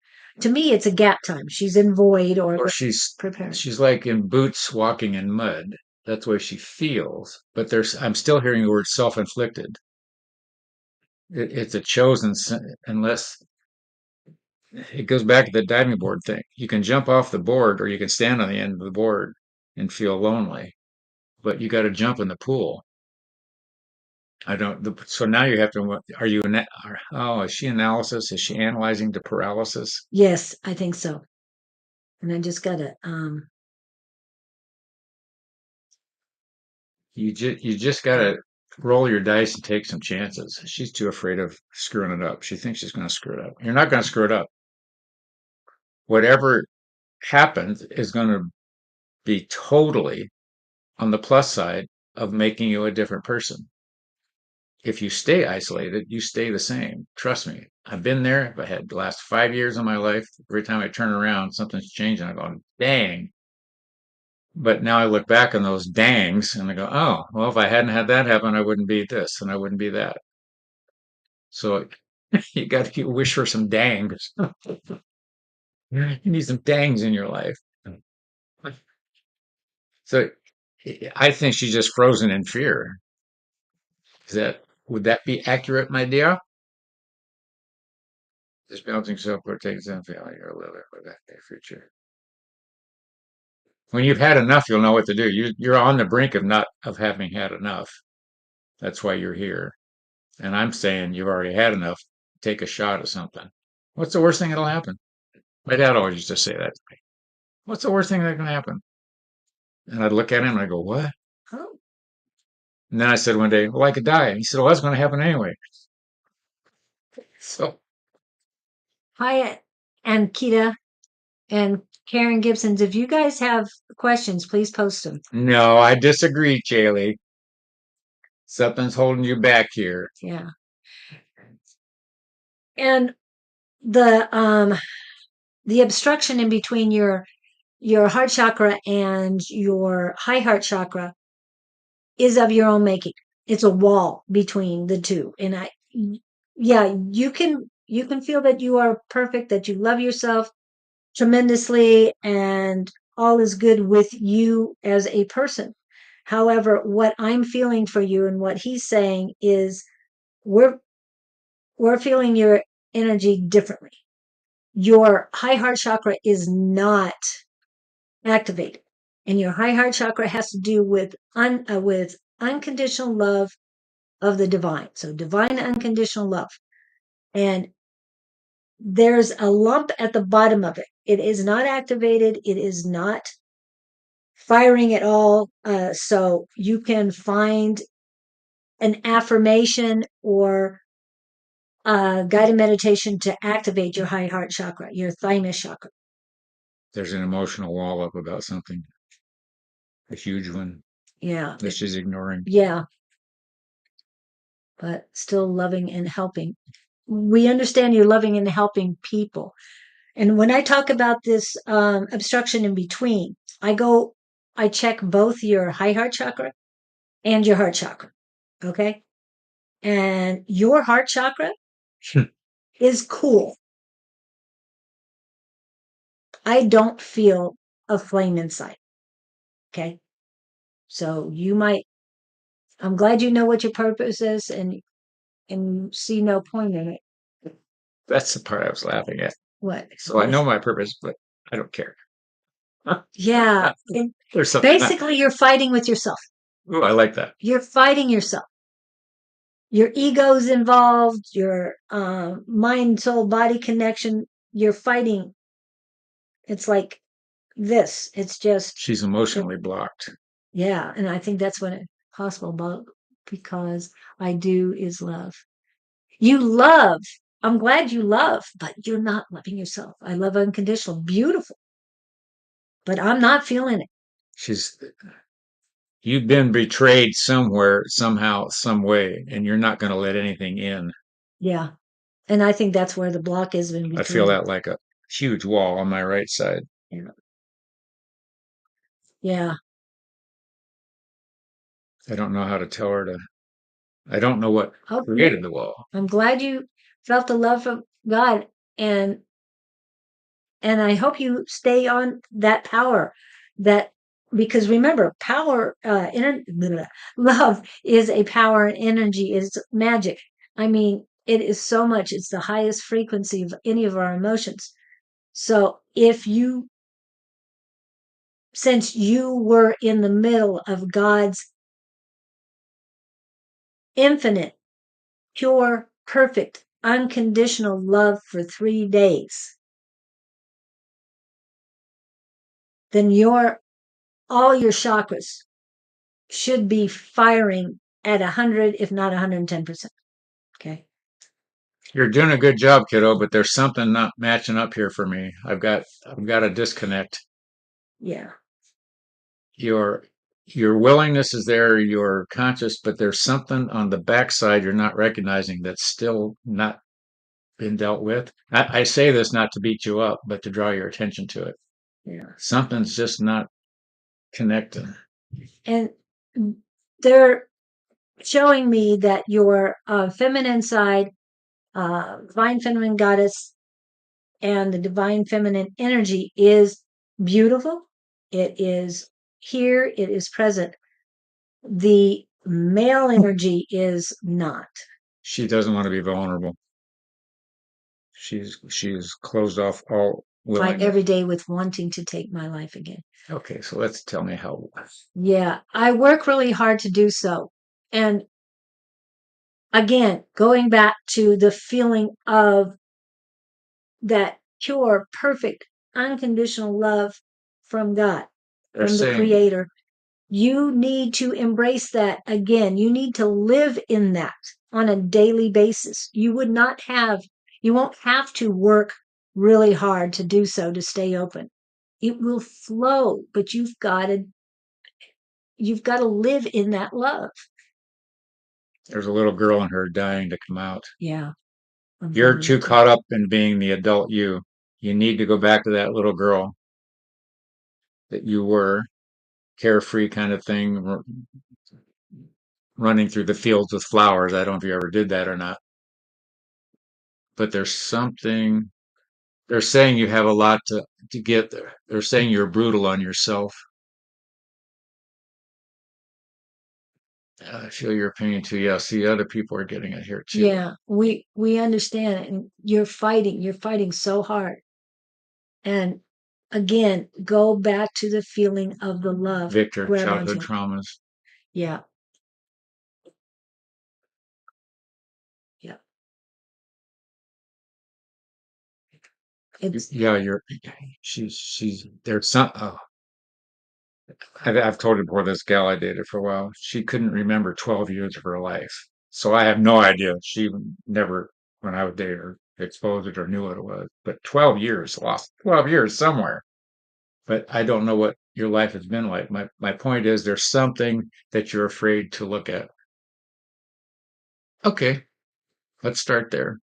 To me, it's a gap time. She's in void or She's preparing. she's like in boots walking in mud. That's the way she feels. But I'm still hearing the word self-inflicted. It's a chosen unless it goes back to the diving board thing. You can jump off the board or you can stand on the end of the board and feel lonely, but you got to jump in the pool. I don't. So now you have to. Are you? Oh, is she analysis? Is she analyzing the paralysis? Yes, I think so. And I just got to. You just got to roll your dice and take some chances. She's too afraid of screwing it up. She thinks she's going to screw it up. You're not going to screw it up. Whatever happens is going to be totally on the plus side of making you a different person. If you stay isolated, you stay the same. Trust me. I've been there. I've had the last 5 years of my life. Every time I turn around, something's changing. I go, dang. But now I look back on those dangs and I go, oh, well, if I hadn't had that happen, I wouldn't be this and I wouldn't be that. So you got to wish for some dangs. You need some dangs in your life. So I think she's just frozen in fear. Would that be accurate, my dear? This balancing self-worth takes in failure your live for that day future. When you've had enough, you'll know what to do. You're on the brink of having had enough. That's why you're here. And I'm saying you've already had enough. Take a shot at something. What's the worst thing that'll happen? My dad always used to say that to me. What's the worst thing that can happen? And I'd look at him and I go, what? Oh. And then I said one day, well, I could die. And he said, well, that's going to happen anyway. So Hi, and Kita and Karen Gibsons. If you guys have questions, please post them. no, I disagree, Jaylee. Something's holding you back here. Yeah. And the obstruction in between your heart chakra and your high heart chakra is of your own making. It's a wall between the two. And you can feel that you are perfect, that you love yourself tremendously, and all is good with you as a person. However, what I'm feeling for you and what he's saying is we're feeling your energy differently. Your high heart chakra is not activated. And your high heart chakra has to do with unconditional love of the divine. So divine unconditional love. And there's a lump at the bottom of it. It is not activated. It is not firing at all. So you can find an affirmation or guided meditation to activate your high heart chakra, your thymus chakra. There's an emotional wall up about something. A huge one. Yeah. That she's ignoring. Yeah. But still loving and helping. We understand you're loving and helping people. And when I talk about this obstruction in between, I check both your high heart chakra and your heart chakra. Okay. And your heart chakra is cool. I don't feel a flame inside. Okay. So I'm glad you know what your purpose is and see no point in it. That's the part I was laughing at. What? So I know my purpose, but I don't care. Yeah. There's something. Basically, you're fighting with yourself. Ooh, I like that. You're fighting yourself. your ego's involved, your mind, soul, body connection. You're fighting. It's like this. It's just, She's emotionally blocked. yeah. And I think that's what it's possible about, because I do is love. You love. I'm glad you love, but you're not loving yourself. I love unconditional, beautiful, but I'm not feeling it. You've been betrayed somewhere, somehow, some way, and you're not going to let anything in. Yeah. And I think that's where the block is in between. I feel that like a huge wall on my right side. Yeah. Yeah. I don't know how to tell her to. I don't know what Okay. created the wall. I'm glad you felt the love of God, and I hope you stay on that power, that, because remember, power, love is a power, and energy is magic. I mean, it is so much. It's the highest frequency of any of our emotions. So since you were in the middle of God's infinite, pure, perfect, unconditional love for 3 days, then all your chakras should be firing at 100, if not 110%. Okay. You're doing a good job, kiddo, but there's something not matching up here for me. I've got a disconnect. Yeah. Your willingness is there, you're conscious, but there's something on the backside you're not recognizing that's still not been dealt with. I say this not to beat you up, but to draw your attention to it. Yeah. Something's just not connecting. And they're showing me that your feminine side, divine feminine goddess, and the divine feminine energy is beautiful. It is here. It is present. The male energy is not. She doesn't want to be vulnerable. She's closed off all Fight willingness. every day with wanting to take my life again. Okay, so let's tell me how. Yeah, I work really hard to do so. And again, going back to the feeling of that pure, perfect, unconditional love from God, They're from the saying Creator, you need to embrace that again. You need to live in that on a daily basis. You won't have to work really hard to do so, to stay open. It will flow, but you've got to live in that love. there's a little girl in her dying to come out. Yeah. You're too caught up in being the adult you. You need to go back to that little girl that you were, carefree kind of thing, running through the fields with flowers. I don't know if you ever did that or not, but there's something. They're saying you have a lot to get there. They're saying you're brutal on yourself. I feel your pain too. Yeah, see, other people are getting it here too. Yeah, we understand it, and you're fighting so hard. And again, go back to the feeling of the love. Victor, Grab childhood onto it. traumas. Yeah. Yeah. It's Yeah, she's there's some. Oh, I've told you before. This gal I dated for a while, she couldn't remember 12 years of her life. So I have no idea. She never, when I would date her, exposed it or knew what it was. But 12 years, lost 12 years somewhere. But I don't know what your life has been like. My point is, there's something that you're afraid to look at. Okay, let's start there.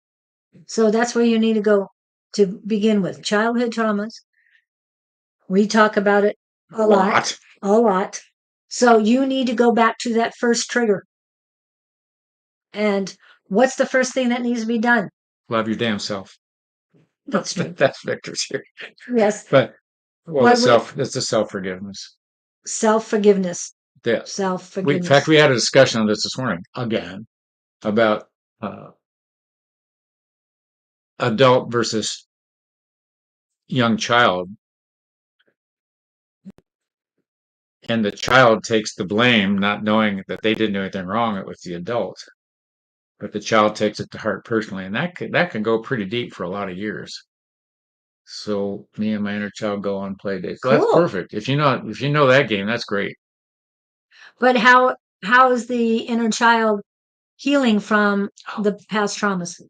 so that's where you need to go to begin with. Childhood traumas. We talk about it a lot. So you need to go back to that first trigger. And what's the first thing that needs to be done? Love your damn self. That's true. That's Victor's here. Yes. But What it's the self forgiveness. Self-forgiveness. Yes. In Self-forgiveness. fact, we had a discussion on this morning again about adult versus young child, and the child takes the blame, not knowing that they didn't do anything wrong. It was the adult. but the child takes it to heart personally, and that can go pretty deep for a lot of years. So me and my inner child go on play dates. So that's Cool. perfect. If you know that game, that's great. But how is the inner child healing from the past traumas?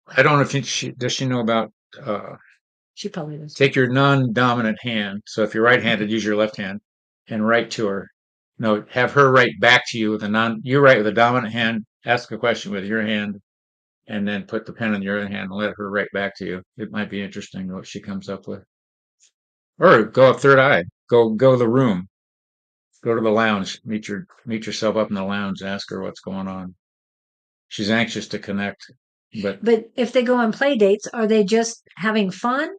I don't know if does she know about She probably does. take your non-dominant hand. So if you're right-handed, use your left hand and write to her. No, have her write back to you with you write with a dominant hand, ask a question with your hand, and then put the pen in your other hand and let her write back to you. It might be interesting what she comes up with. Or go up third eye. Go to the room. Go to the lounge. Meet yourself up in the lounge and ask her what's going on. She's anxious to connect, but But if they go on play dates, are they just having fun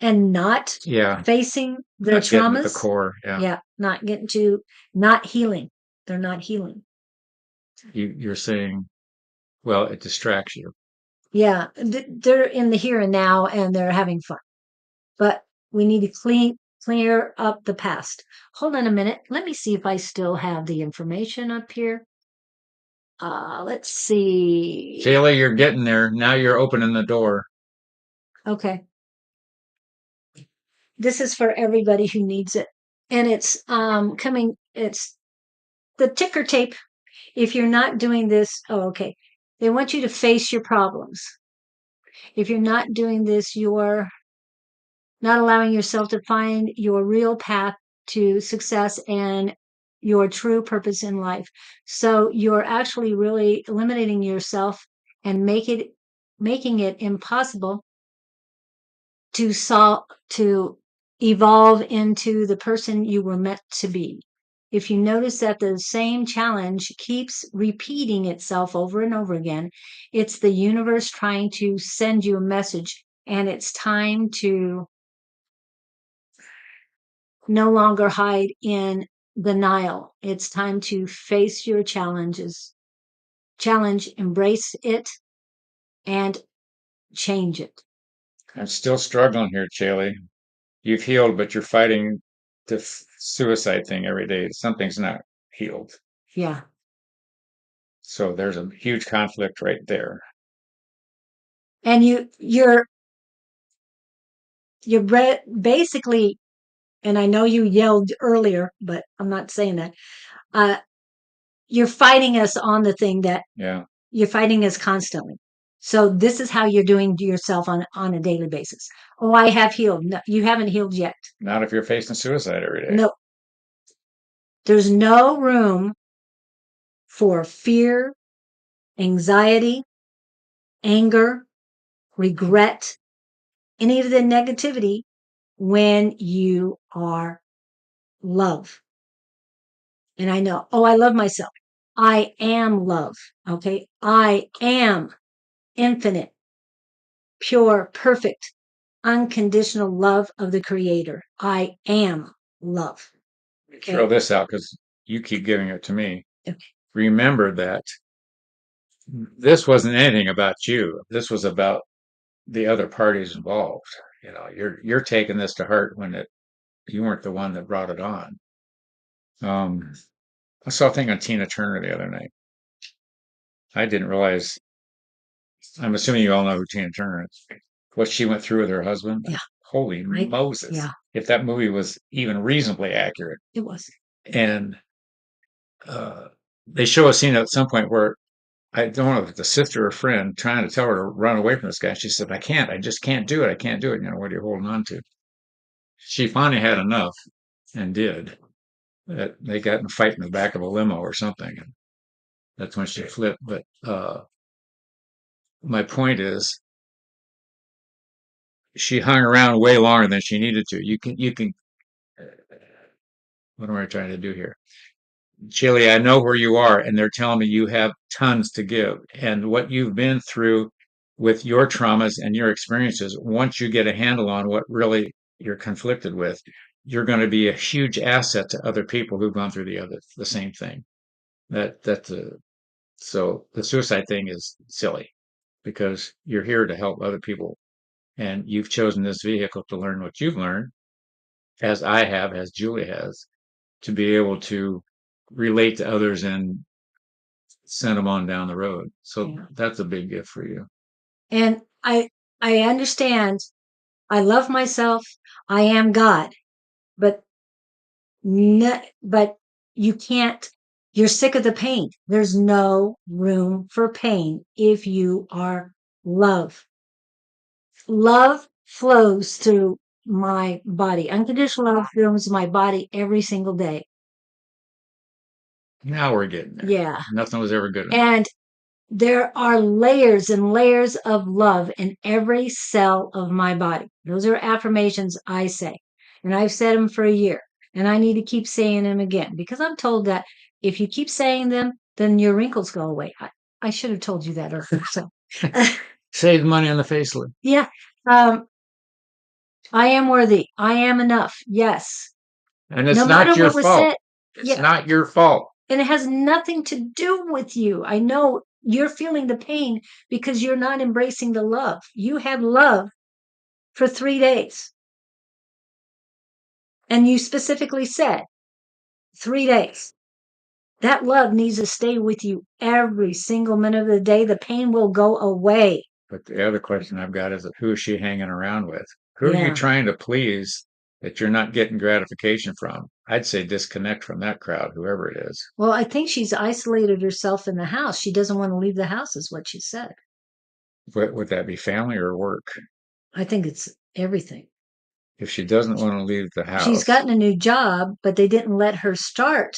and not yeah, facing their not getting at the traumas? core. Yeah, Yeah, not healing. They're not healing. you're saying, well, it distracts you. Yeah, they're in the here and now and they're having fun. But we need to clear up the past. Hold on a minute. Let me see if I still have the information up here. Let's see. Shayla, you're getting there. Now you're opening the door. Okay. This is for everybody who needs it. And it's it's the ticker tape. If you're not doing this, oh, okay. They want you to face your problems. If you're not doing this, you're not allowing yourself to find your real path to success and your true purpose in life. So you're actually really eliminating yourself and making it impossible to evolve into the person you were meant to be. If you notice that the same challenge keeps repeating itself over and over again, it's the universe trying to send you a message, and it's time to no longer hide in denial. It's time to face your embrace it, and change it. I'm still struggling here, Shayla. You've healed, but you're fighting the suicide thing every day. Something's not healed. Yeah. So there's a huge conflict right there. And you're basically, and I know you yelled earlier, but I'm not saying that. You're fighting us on the thing that Yeah. you're fighting us constantly. So this is how you're doing to yourself on a daily basis. Oh, I have healed. No, you haven't healed yet. Not if you're facing suicide every day. No, there's no room for fear, anxiety, anger, regret, any of the negativity when you are love. And I know, oh, I love myself. I am love. Okay. I am infinite, pure, perfect, unconditional love of the creator. I am love. Okay. Throw this out because you keep giving it to me. Okay. Remember that this wasn't anything about you. This was about the other parties involved. You know, you're taking this to heart when you weren't the one that brought it on. I saw a thing on Tina Turner the other night. I didn't realize. I'm assuming you all know who Tina Turner is. What she went through with her husband. Yeah. Holy Moses! Yeah. If that movie was even reasonably accurate, It was. and uh, they show a scene at some point where I don't know if it's a sister or friend trying to tell her to run away from this guy. She said, "I can't. I just can't do it. I can't do it." You know, what are you holding on to? She finally had enough and did. They got in a fight in the back of a limo or something, and that's when she flipped. But my point is, she hung around way longer than she needed to. You can. What am I trying to do here? Chili, I know where you are, and they're telling me you have tons to give. And what you've been through with your traumas and your experiences, once you get a handle on what really you're conflicted with, you're going to be a huge asset to other people who've gone through the same thing. So the suicide thing is silly because you're here to help other people, and you've chosen this vehicle to learn what you've learned, as I have, as Julie has, to be able to relate to others and sent them on down the road. So Yeah. that's a big gift for you. And I understand. I love myself. I am God, but but you can't. You're sick of the pain. There's no room for pain if you are love. Love flows through my body. Unconditional love flows my body every single day. Now we're getting there. Yeah. Nothing was ever good enough. And there are layers and layers of love in every cell of my body. Those are affirmations I say. And I've said them for a year. And I need to keep saying them again because I'm told that if you keep saying them, then your wrinkles go away. I should have told you that earlier. So, Save money on the facelift. yeah. I am worthy. I am enough. Yes. And it's No not matter your what was fault. said. It's Yeah. not your fault. And it has nothing to do with you. I know you're feeling the pain because you're not embracing the love. You had love for 3 days. And you specifically said 3 days. That love needs to stay with you every single minute of the day. The pain will go away. But the other question I've got is who is she hanging around with? Who are you Yeah. trying to please that you're not getting gratification from? I'd say disconnect from that crowd, whoever it is. Well, I think she's isolated herself in the house. She doesn't want to leave the house, is what she said. Would that be family or work? I think it's everything. If she doesn't want to leave the house, She's gotten a new job, but they didn't let her start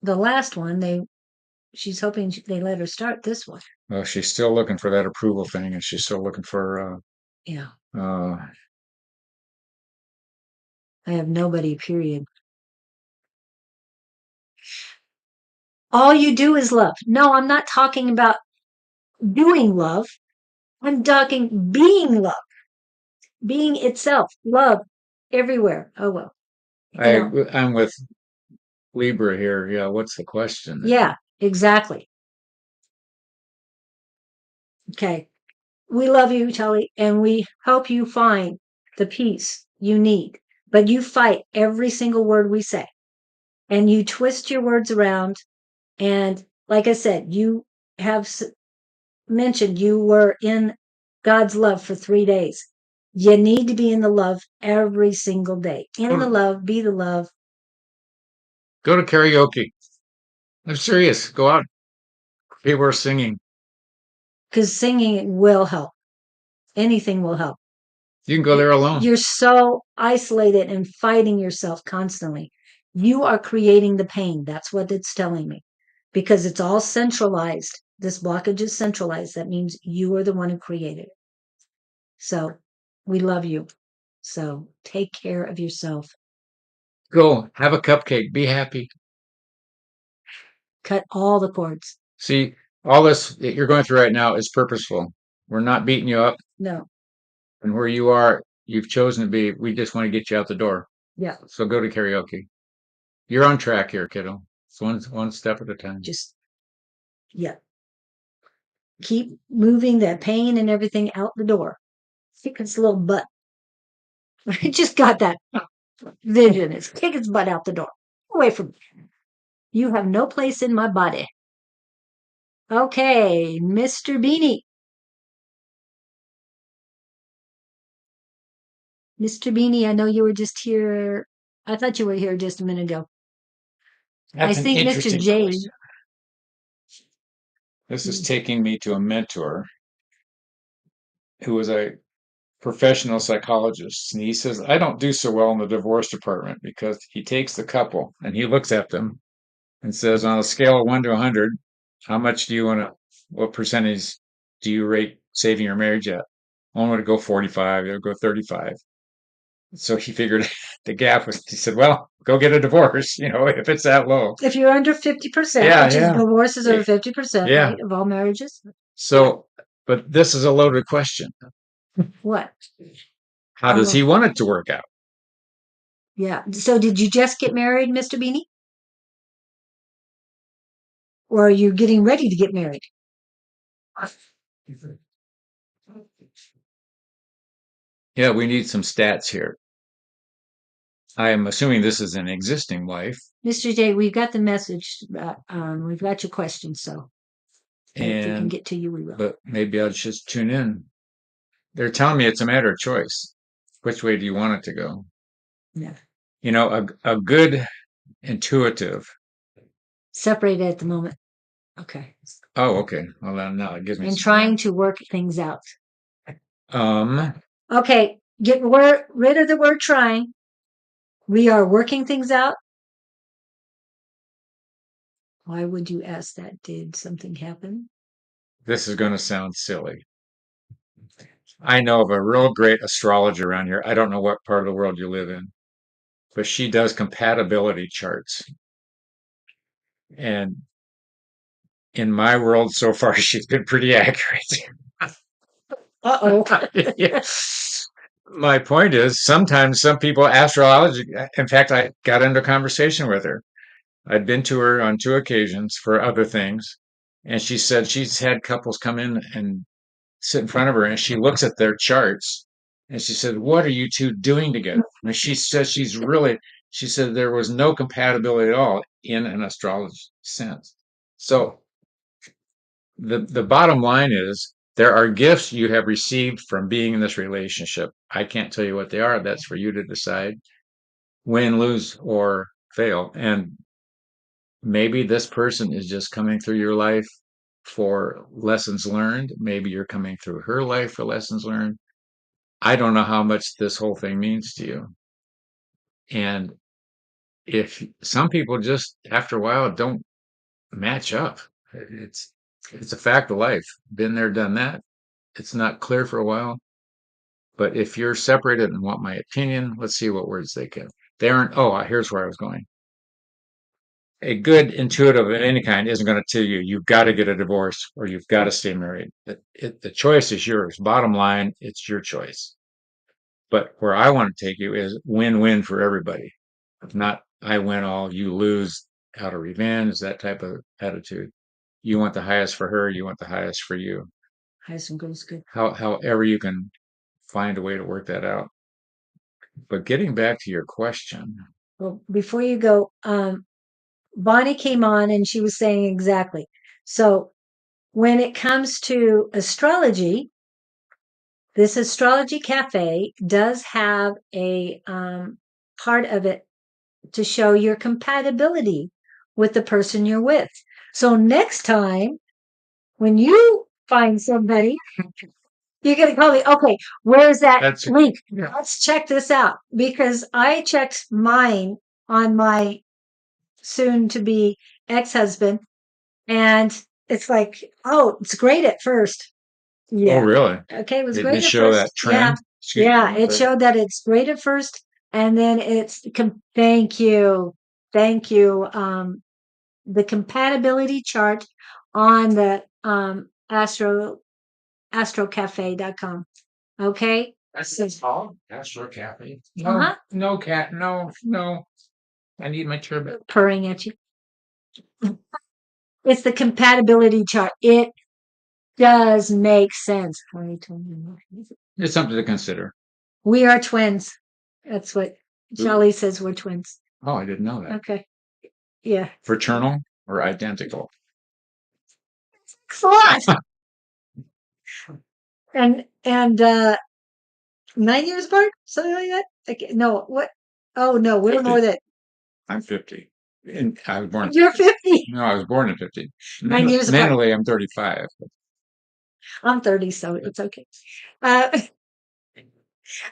the last one. She's hoping they let her start this one. well, she's still looking for that approval thing, and she's still looking for. Yeah. Uh, I have nobody, period. All you do is love. No, I'm not talking about doing love. I'm talking being love, being itself, love everywhere. Oh, well. I'm with Libra here. Yeah, what's the question? Yeah, exactly. Okay. We love you, Charlie, and we help you find the peace you need. But you fight every single word we say, and you twist your words around. And like I said, you have mentioned you were in God's love for 3 days. You need to be in the love every single day. In the love, be the love. Go to karaoke. I'm serious. Go out. People are singing. Because singing will help. Anything will help. You can go there alone. You're so isolated and fighting yourself constantly. You are creating the pain. That's what it's telling me. Because it's all centralized. This blockage is centralized. That means you are the one who created it. So we love you. So take care of yourself. Go have a cupcake. Be happy. Cut all the cords. See, all this that you're going through right now is purposeful. We're not beating you up. No. And where you are, you've chosen to be. We just want to get you out the door. Yeah. So go to karaoke. You're on track here, kiddo. It's one step at a time. Just, yeah. Keep moving that pain and everything out the door. Kick its little butt. I just got that vision. It's kick its butt out the door. Away from me. You have no place in my body. Okay, Mr. Beanie. Mr. Beanie, I know you were just here. I thought you were here just a minute ago. That's I an think Mr. interesting J. question. This is taking me to a mentor who was a professional psychologist. And he says, I don't do so well in the divorce department because he takes the couple and he looks at them and says, on a scale of 1 to 100, how much do you want to, what percentage do you rate saving your marriage at? I want to go 45, they'll go 35. So he figured the gap was, he said, well, go get a divorce, if it's that low. If you're under 50%, Yeah, which is yeah. divorces over 50%, Yeah. right, of all marriages. So, but this is a loaded question. What? How does he want it to work out? Yeah. So did you just get married, Mr. Beanie? Or are you getting ready to get married? Yeah, we need some stats here. I am assuming this is an existing wife. Mr. J, we've got the message. We've got your question. So And if we can And get to you, we will. but maybe I'll just tune in. They're telling me it's a matter of choice. Which way do you want it to go? Yeah. You know, a good intuitive. Separated at the moment. Okay. Oh, okay. Well, then now it gives me And some trying to work things out. time. Okay. Get rid of the word trying. We are working things out. Why would you ask that? Did something happen? This is going to sound silly. I know of a real great astrologer around here. I don't know what part of the world you live in, but she does compatibility charts. And in my world so far, she's been pretty accurate. Uh-oh. Yes. My point is, sometimes some people astrology. In fact, I got into a conversation with her. I'd been to her on 2 occasions for other things, and she said she's had couples come in and sit in front of her, and she looks at their charts, and she said, "What are you two doing together?" And she says she said there was no compatibility at all in an astrology sense. So the bottom line is there are gifts you have received from being in this relationship. I can't tell you what they are. That's for you to decide. Win, lose, or fail. And maybe this person is just coming through your life for lessons learned. Maybe you're coming through her life for lessons learned. I don't know how much this whole thing means to you. And if some people just after a while don't match up, it's it's a fact of life. Been there, done that. It's not clear for a while. But if you're separated and want my opinion, let's see what words they give. They aren't, oh, here's where I was going. A good intuitive of any kind isn't going to tell you you've got to get a divorce or you've got to stay married. The choice is yours. Bottom line, it's your choice. But where I want to take you is win-win for everybody. Not I win all, you lose out of revenge, that type of attitude. You want the highest for her, you want the highest for you. Highest and goes good. However you can find a way to work that out. But getting back to your question, Well, before you go, Bonnie came on and she was saying exactly. So when it comes to astrology, this astrology cafe does have a part of it to show your compatibility with the person you're with. So next time when you find somebody, you're going to call me, okay, where's that That's- link? yeah. Let's check this out because I checked mine on my soon to be ex-husband and it's like, oh, it's great at first. Yeah. Oh, really? Okay, it was Did great it at show first. that trend? Yeah, it showed that it's great at first, and then thank you, thank you. The compatibility chart on the astrocafe.com. Okay, That's called Astro Cafe. Uh-huh. No, cat, no. I need my turbot. purring at you. It's the compatibility chart. It does make sense. It's something to consider. We are twins. That's what Jolly says. We're twins. Oh, I didn't know that. Okay. Yeah. Fraternal or identical? Excellent. and 9 years apart, something like that. Okay, no, what? Oh no, we're 50. more than I'm 50. And I was born. you're 50. No, I was born at 50. 9 years apart. Mentally, I'm 35. I'm 30, so it's okay.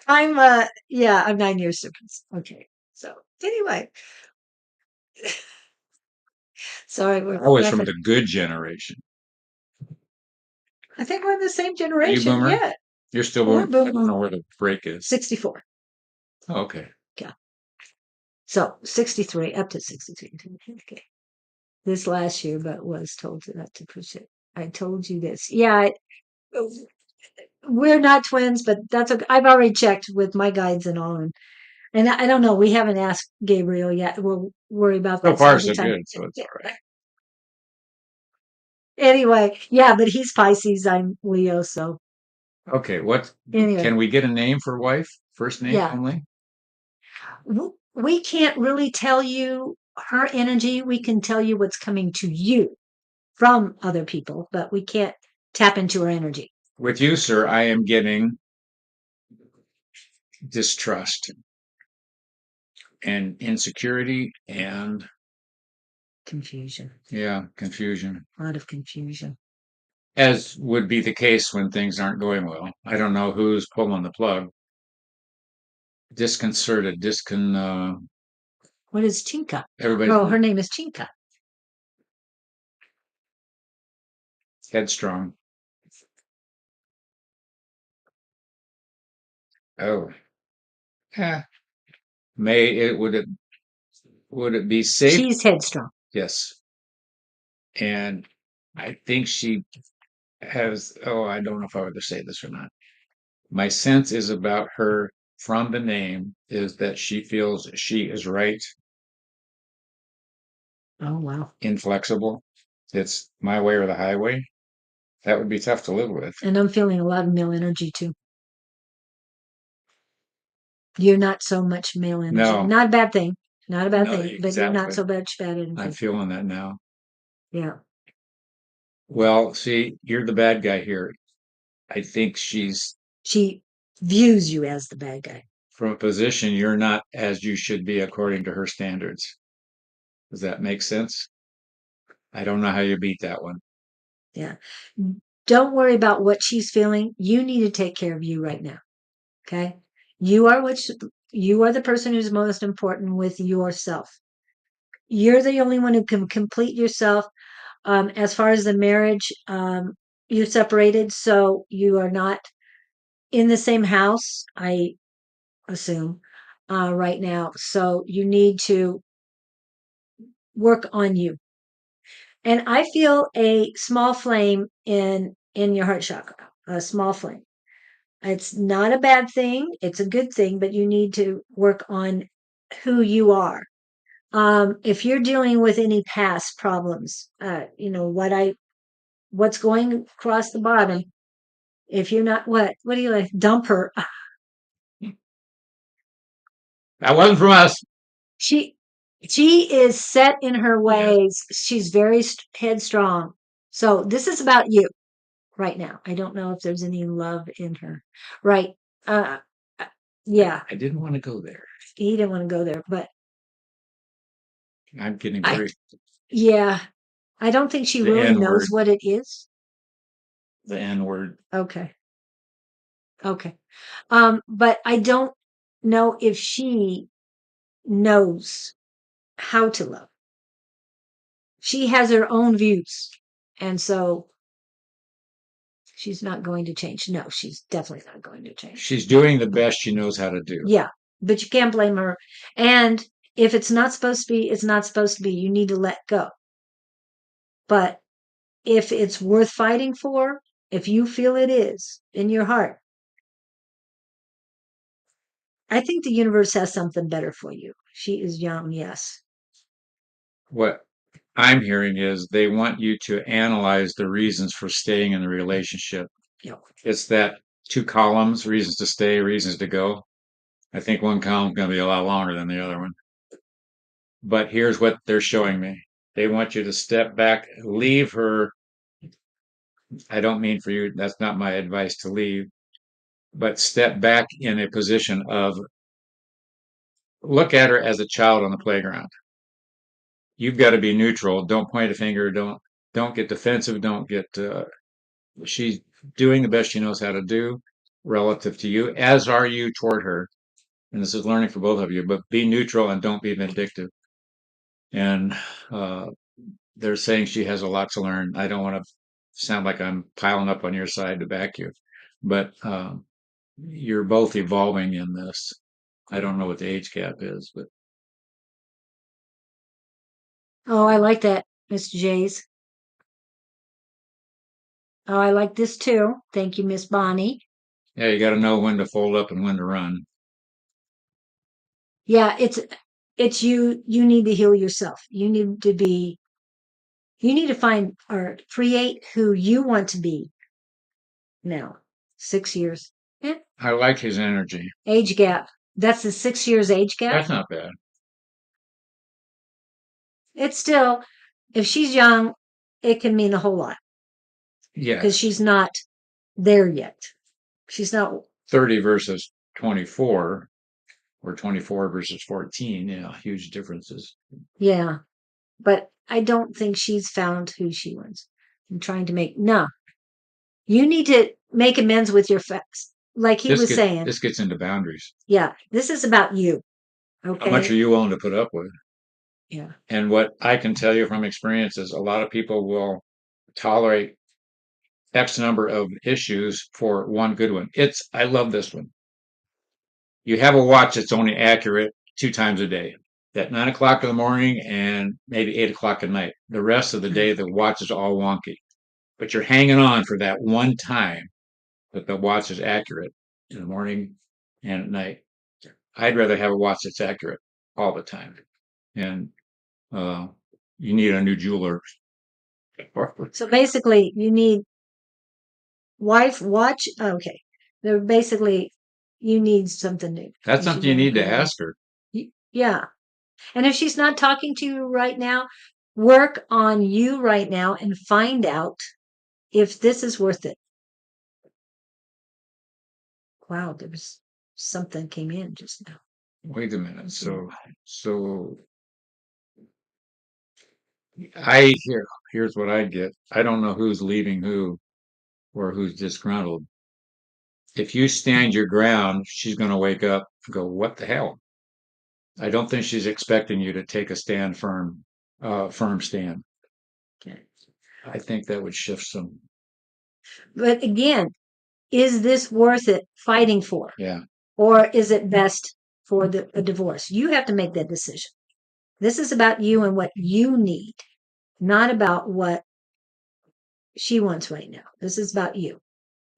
I'm yeah, I'm 9 years difference. Okay. So anyway. Sorry, we're I was from laughing. the good generation. I think we're in the same Are you generation. boomer? Yeah. You're still We're born. I boomer. don't know where the break is. 64. Oh, okay. So 63, up to 63. Okay. This last year, but was told not to push it. I told you this. Yeah, we're not twins, but that's okay. I've already checked with my guides and all, and I don't know. We haven't asked Gabriel yet. We'll worry about So that far, some so other time. good. So it's all right. Anyway, yeah, but he's Pisces. I'm Leo, so Okay. What anyway, can we get a name for wife? First name Yeah. only? we can't really tell you her energy. We can tell you what's coming to you. from other people, but we can't tap into her energy. With you, sir, I am getting distrust and insecurity and Confusion. yeah, confusion. A lot of confusion. As would be the case when things aren't going well. I don't know who's pulling the plug. Disconcerted, What is Chinka? everybody Oh, her name is Chinka. headstrong. Oh, yeah. Would it be safe? She's headstrong. Yes. And I think she has, oh, I don't know if I would say this or not. My sense is about her from the name is that she feels she is right, Oh, wow. inflexible. It's my way or the highway. That would be tough to live with. And I'm feeling a lot of male energy too. You're not so much male energy. No. Not a bad thing. Not a bad No, thing, but you're not exactly. so much bad I'm energy. feeling that now. Yeah. Well, see, you're the bad guy here. I think she's She views you as the bad guy. from a position you're not as you should be according to her standards. Does that make sense? I don't know how you beat that one. Yeah. Don't worry about what she's feeling. You need to take care of you right now. Okay. You are the person who's most important with yourself. You're the only one who can complete yourself. As far as the marriage, you separated, so you are not in the same house, I assume, right now. So you need to work on you. And I feel a small flame in your heart chakra, a small flame. It's not a bad thing. It's a good thing, but you need to work on who you are. If you're dealing with any past problems, what's going across the bottom. If you're not, what do you like? Dump her. That wasn't from us. She is set in her ways. She's very headstrong. So this is about you right now. I don't know if there's any love in her. Right. Yeah. I didn't want to go there. He didn't want to go there, but I'm getting I, very yeah, I don't think she The really N knows word. what it is. the N word. Okay. Okay. But I don't know if she knows how to love. She has her own views. And so she's not going to change. No, she's definitely not going to change. She's doing the best she knows how to do. Yeah, but you can't blame her. And if it's not supposed to be, it's not supposed to be. You need to let go. But if it's worth fighting for, if you feel it is in your heart, I think the universe has something better for you. She is young, yes. What I'm hearing is they want you to analyze the reasons for staying in the relationship. Yeah. It's that 2 columns, reasons to stay, reasons to go. I think one column's going to be a lot longer than the other one. But here's what they're showing me. They want you to step back, leave her. I don't mean for you, that's not my advice to leave, but step back in a position of look at her as a child on the playground. You've got to be neutral. Don't point a finger. Don't get defensive. Don't get. She's doing the best she knows how to do relative to you, as are you toward her. And this is learning for both of you. But be neutral and don't be vindictive. And uh, they're saying she has a lot to learn. I don't want to sound like I'm piling up on your side to back you, but you're both evolving in this. I don't know what the age gap is, but Oh, I like that, Mr. Jays. Oh, I like this too. Thank you, Miss Bonnie. yeah, you got to know when to fold up and when to run. Yeah, it's you. You need to heal yourself. You need to find or create who you want to be now. 6 years. Yeah. I like his energy. Age gap. That's the 6 years age gap. That's not bad. It's still, if she's young, it can mean a whole lot because Yes. she's not there yet. She's not. 30 versus 24 or 24 versus 14. Yeah, huge differences. Yeah, but I don't think she's found who she wants. I'm trying to make no. You need to make amends with your facts, like he was saying. This gets into boundaries. Yeah, this is about you. Okay. How much are you willing to put up with? Yeah. And what I can tell you from experience is a lot of people will tolerate X number of issues for one good one. I love this one. You have a watch that's only accurate 2 times a day, at 9 o'clock in the morning and maybe 8 o'clock at night. The rest of the day, the watch is all wonky, but you're hanging on for that one time that the watch is accurate in the morning and at night. I'd rather have a watch that's accurate all the time. And you need a new jeweler. So basically, you need wife watch. Okay, they're basically you need something new. That's something you need to ask her. Yeah, and if she's not talking to you right now, work on you right now and find out if this is worth it. Wow, there was something came in just now. Wait a minute. So here's what I get. I don't know who's leaving who or who's disgruntled. If you stand your ground, she's going to wake up and go, "What the hell?" I don't think she's expecting you to take a firm stand. Okay. I think that would shift some. But again, is this worth it fighting for? Yeah. Or is it best for a divorce? You have to make that decision. This is about you and what you need, not about what she wants right now. This is about you.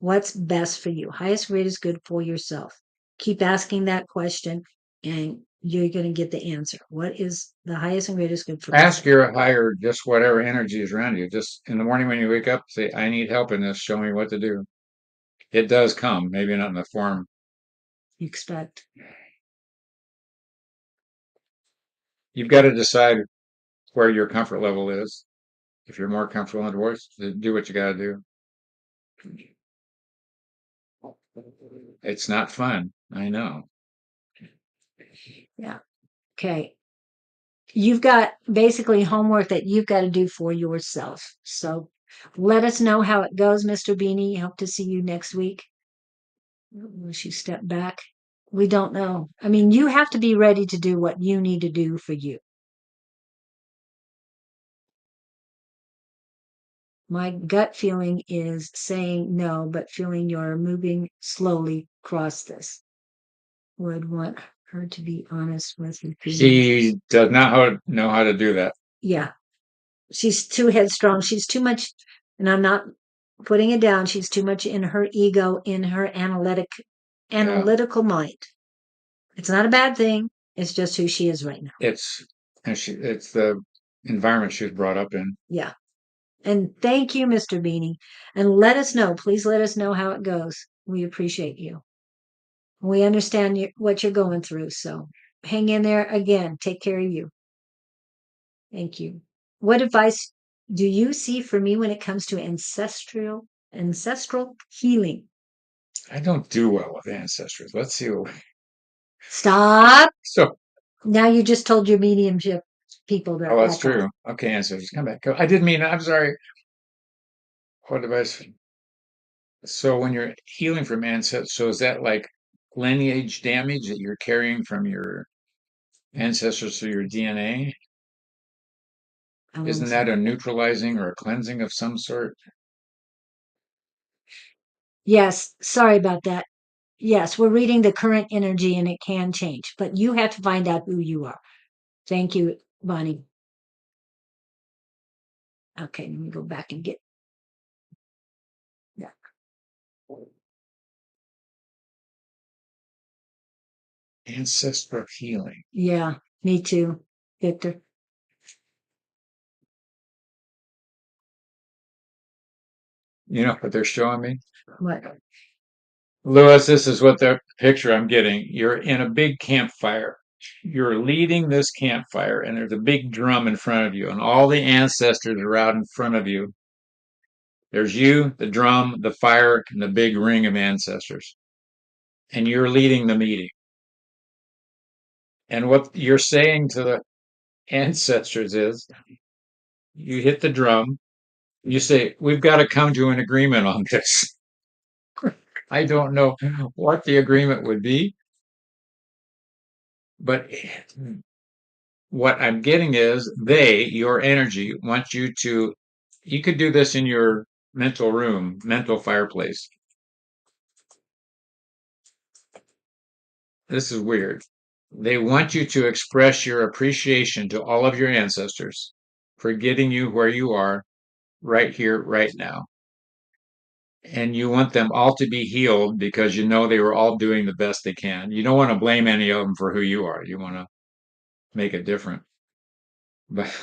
What's best for you? Highest, greatest good for yourself. Keep asking that question and you're going to get the answer. What is the highest and greatest good for Ask yourself? your higher, just whatever energy is around you. Just in the morning when you wake up, say, "I need help in this. Show me what to do." It does come, maybe not in the form You expect. you've got to decide where your comfort level is. If you're more comfortable in a divorce, then do what you got to do. It's not fun. I know. Yeah. Okay. You've got basically homework that you've got to do for yourself. So let us know how it goes, Mr. Beanie. Hope to see you next week. Will she step back? We don't know. I mean, you have to be ready to do what you need to do for you. My gut feeling is saying no, but feeling you're moving slowly across this. Would want her to be honest with you. She does not know how to do that. Yeah. She's too headstrong. She's too much, and I'm not putting it down. She's too much in her ego, in her analytical mind. It's not a bad thing. It's just who she is right now. It's the environment she was brought up in. Yeah. And thank you, Mr. Beanie. And let us know. Please let us know how it goes. We appreciate you. We understand what you're going through. So hang in there. Again, take care of you. Thank you. What advice do you see for me when it comes to ancestral healing? I don't do well with ancestors. Let's see. Stop. So, Now you just told your mediumship people that. oh, that's true. Okay, ancestors, come back. I didn't mean. I'm sorry. What advice? So when you're healing from ancestors, so is that like lineage damage that you're carrying from your ancestors through your DNA? Isn't that a neutralizing or a cleansing of some sort? Yes. Sorry about that. Yes, we're reading the current energy and it can change, but you have to find out who you are. Thank you, Bonnie. Okay, let me go back and get. Yeah. Ancestral healing. Yeah, me too, Victor. You know what they're showing me? What? Lewis, this is what the picture I'm getting. You're in a big campfire you're leading this campfire, and there's a big drum in front of you, and all the ancestors are out in front of you. There's you, the drum, the fire, and the big ring of ancestors. And you're leading the meeting. And what you're saying to the ancestors is you hit the drum, you say, we've got to come to an agreement on this. I don't know what the agreement would be, but what I'm getting is your energy, want you to, you could do this in your mental room, mental fireplace. This is weird. They want you to express your appreciation to all of your ancestors for getting you where you are right here, right now. And you want them all to be healed because you know they were all doing the best they can. You don't want to blame any of them for who you are. You want to make it different. But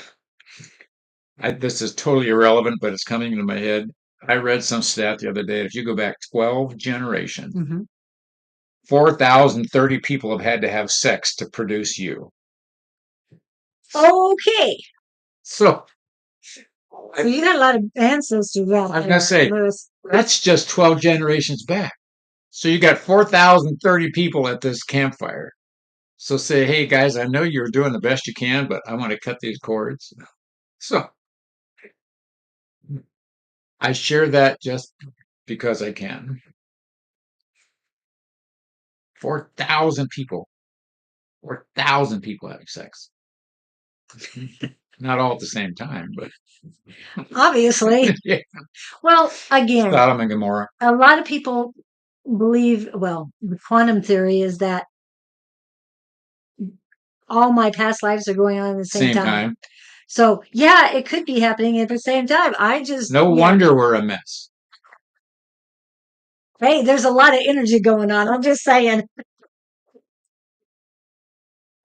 this is totally irrelevant, but it's coming into my head. I read some stat the other day. If you go back 12 generations, 4,030 people have had to have sex to produce you. Okay. So So you got a lot of ancestors out I was there, going to say, Lewis. that's just 12 generations back. So you got 4,030 people at this campfire. So say, hey guys, I know you're doing the best you can, but I want to cut these cords. So I share that just because I can. 4,000 people. 4,000 people having sex. Not all at the same time, but Obviously. yeah. Well, again, Sodom and Gomorrah. a lot of people believe, well, the quantum theory is that all my past lives are going on at the same time. So, yeah, it could be happening at the same time. No wonder we're a mess. Hey, there's a lot of energy going on. I'm just saying.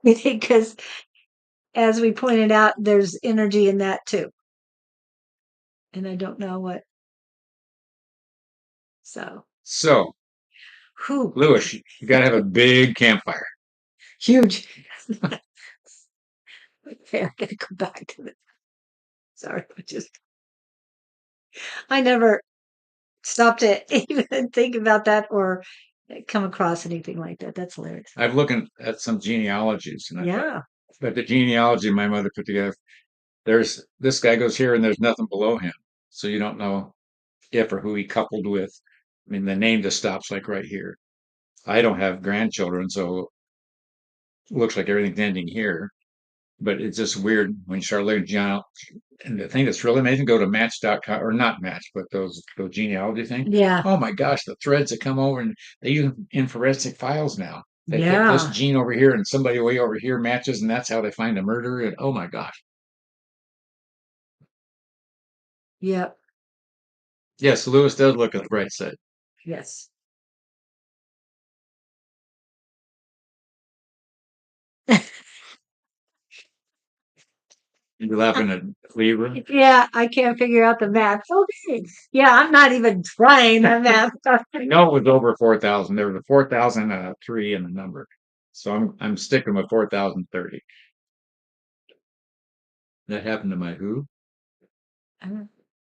Because, as we pointed out, there's energy in that too. And I don't know what. So, who? Lewis, you got to have a big campfire. Huge. Okay, I gotta go back to this. Sorry, I never stopped to even think about that or come across anything like that. That's hilarious. I'm looking at some genealogies, and Yeah. but the genealogy my mother put together, there's this guy goes here, and there's nothing below him, so you don't know if or who he coupled with. I mean, the name just stops like right here. I don't have grandchildren, so it looks like everything's ending here. But it's just weird when you start looking at and the thing that's really amazing, go to match.com, or not match, but those genealogy things. Yeah. Oh my gosh, the threads that come over, and they use infrared files now. They put Yeah. this gene over here and somebody way over here matches, and that's how they find a murderer. And oh my gosh. Yep. Yes, Lewis does look at the bright side. Yes. You're laughing at Libra. Yeah, I can't figure out the math. Okay. Yeah, I'm not even trying the math. I know it was over 4,000. There was a 4,000 and a 3 in the number. So I'm sticking with 4,030. That happened to my who?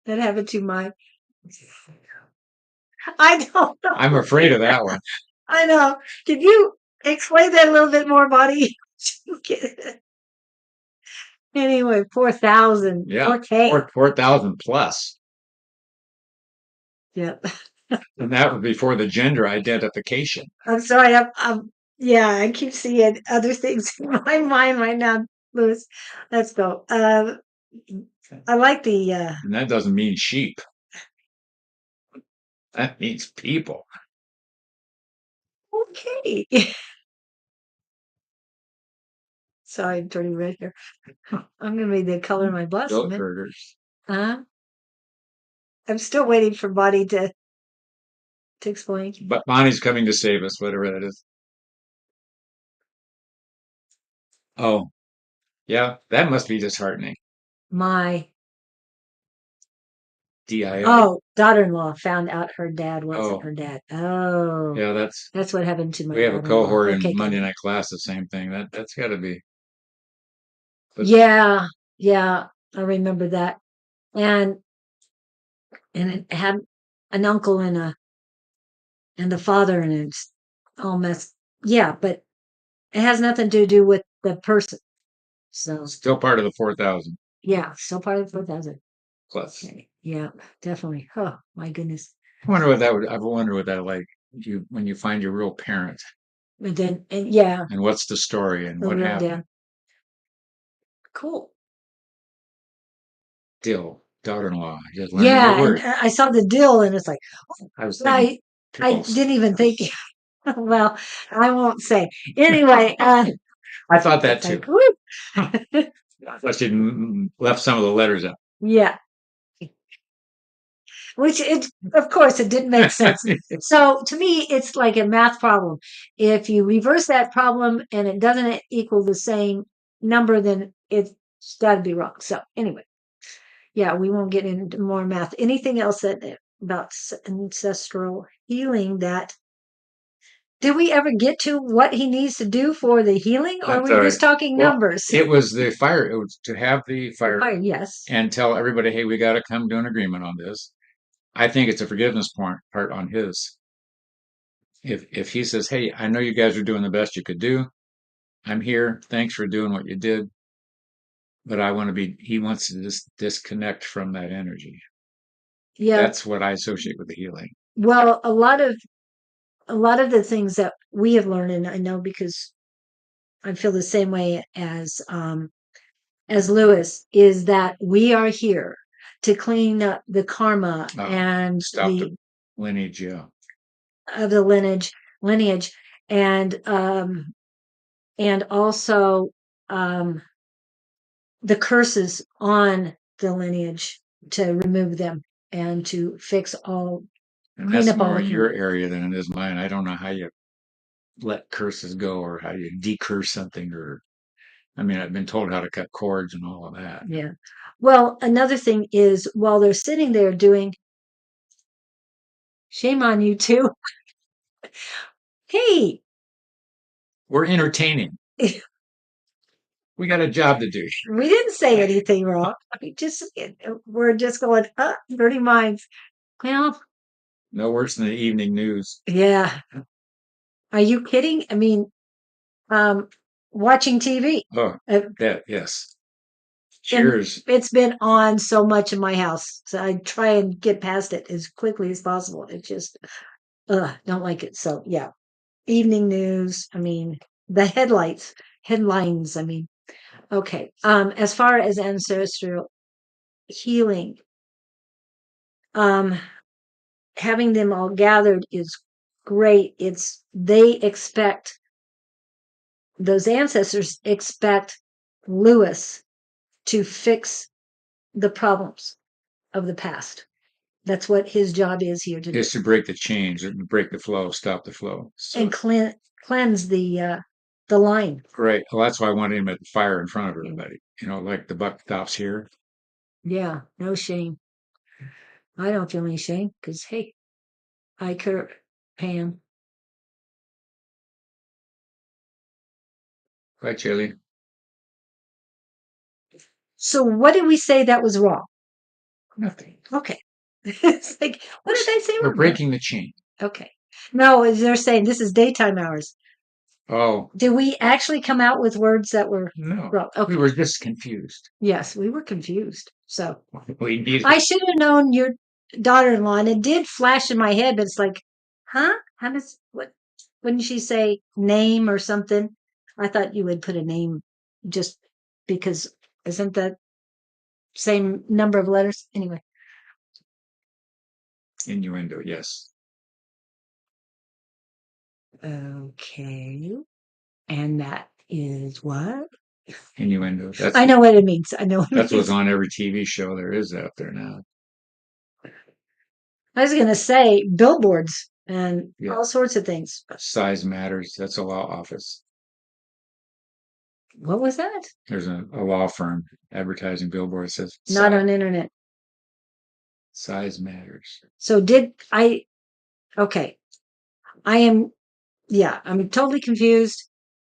That happened to my. I don't know. I'm afraid of that one. I know. Can you explain that a little bit more, buddy? Anyway, 4,000. Yeah. Okay. 4,000 plus. Yep. And that was before the gender identification. I'm sorry. Yeah, I keep seeing other things in my mind right now, Louis. Let's go. I like the. And that doesn't mean sheep. That means people. Okay. Sorry, I'm turning red here. I'm gonna read the color of my blood. Goat herders. I'm still waiting for Bonnie to explain. But Bonnie's coming to save us, whatever that is. Oh, yeah, that must be disheartening. My. DIO. Oh, daughter-in-law found out her dad wasn't Oh. her dad. Oh, Yeah, that's what happened to my we have a daughter-in-law. cohort in Okay, got Monday it. night class, the same thing. That's got to be. But Yeah, yeah, I remember that. And it had an uncle and the father, and it's all messed. Yeah, but it has nothing to do with the person. So still part of the 4,000 yeah, still part of the 4,000. plus. Okay. Yeah, definitely. Oh my goodness. I wonder what that would. I wonder what that like. You when you find your real parent, And then and yeah, and what's the story, and the what real happened. dad. Cool. Dill, daughter-in-law. Just learned a new Yeah, and word. I saw the dill, and it's like I was thinking I pickles. didn't even think. Well, I won't say. Anyway, I thought that it's too. like whoop. I thought you left some of the letters out. Yeah, which it of course it didn't make sense. So to me, it's like a math problem. If you reverse that problem and it doesn't equal the same number, then it's got to be wrong. So anyway, yeah, we won't get into more math. Anything else about ancestral healing that did we ever get to what he needs to do for the healing, or I'm are we sorry. just talking Well, numbers? it was the fire. It was to have the fire Oh, yes. and tell everybody, hey, we got to come to an agreement on this. I think it's a forgiveness part on his. If he says, hey, I know you guys are doing the best you could do. I'm here. Thanks for doing what you did. But I want to be, he wants to just disconnect from that energy. Yeah. That's what I associate with the healing. Well, a lot of the things that we have learned, and I know because I feel the same way as Lewis, is that we are here to clean up the karma and Stop the lineage, yeah. of the lineage, and also the curses on the lineage, to remove them and to fix all, And clean that's up all more the your area than it is mine. I don't know how you let curses go or how you decurse something or I mean, I've been told how to cut cords and all of that. Yeah. Well, another thing is while they're sitting there doing, shame on you too. Hey, We're entertaining. We got a job to do. we didn't say anything wrong. We're just going, dirty minds. Well, No worse than the evening news. yeah. Are you kidding? I mean, watching TV. Oh, Uh, that, yes. and Cheers. it's been on so much in my house, so I try and get past it as quickly as possible. It just, don't like it. So yeah, evening news. I mean, the headlines. I mean, okay. As far as ancestral healing, um, having them all gathered is great. Those ancestors expect Lewis to fix the problems of the past. That's what his job is here to do. Is to break the change, break the flow, stop the flow. So, And cleanse the line. great. Well, that's why I wanted him at the fire in front of everybody. You know, like the buck stops here. Yeah, no shame. I don't feel any shame because, hey, I could Pam. Right, Chili? So what did we say that was wrong? Nothing. Okay. It's like, what did I say We're wrong? breaking the chain. Okay. No, they're saying this is daytime hours. Oh, Did we actually come out with words that were no. wrong? Okay. We were just confused. Yes, we were confused. So We needed. I should have known your daughter-in-law, and it did flash in my head, but it's like, huh? How does what? Wouldn't she say name or something? I thought you would put a name just because isn't that same number of letters anyway? Innuendo, yes. Okay, and that is what? Innuendo. I know what it means. I know what it That's means. what's on every TV show there is out there now. I was going to say billboards and Yeah. all sorts of things. Size matters. That's a law office. What was that? There's a law firm advertising billboards says Not size. on internet. Size matters. So okay. I'm totally confused.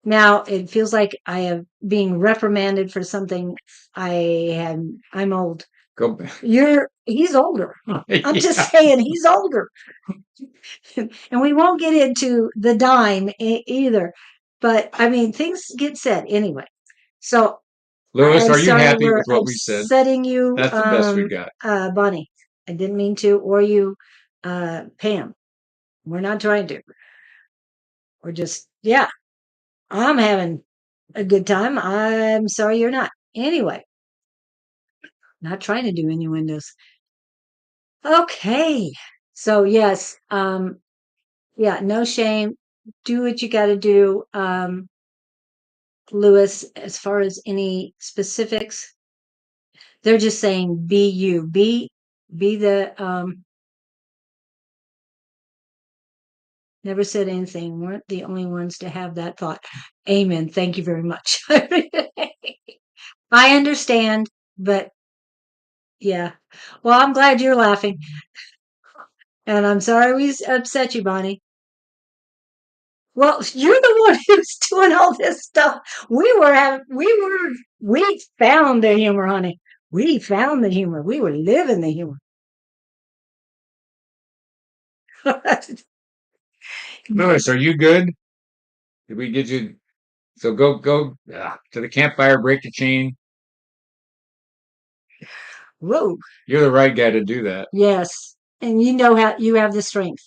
Now it feels like I am being reprimanded for something I'm old. Go back. He's older. I'm just Yeah. saying he's older. And we won't get into the dime either. But I mean, things get said anyway. So Louis, I'm are you sorry happy we're with what we said? upsetting you, That's the best we got. Bonnie. I didn't mean to, or you, Pam. We're not trying to. We're just, yeah, I'm having a good time. I'm sorry you're not. Anyway, not trying to do innuendos. Okay. So yes, yeah, no shame. Do what you got to do. Lewis, as far as any specifics, they're just saying be you. Be the never said anything. Weren't the only ones to have that thought. Amen. Thank you very much. I understand, but yeah. Well, I'm glad you're laughing. And I'm sorry we upset you, Bonnie. Well, you're the one who's doing all this stuff. We found the humor, honey. We found the humor. We were living the humor. Louis, are you good? Did we get you? So go to the campfire, break the chain. Whoa. You're the right guy to do that. Yes. And you know how you have the strength.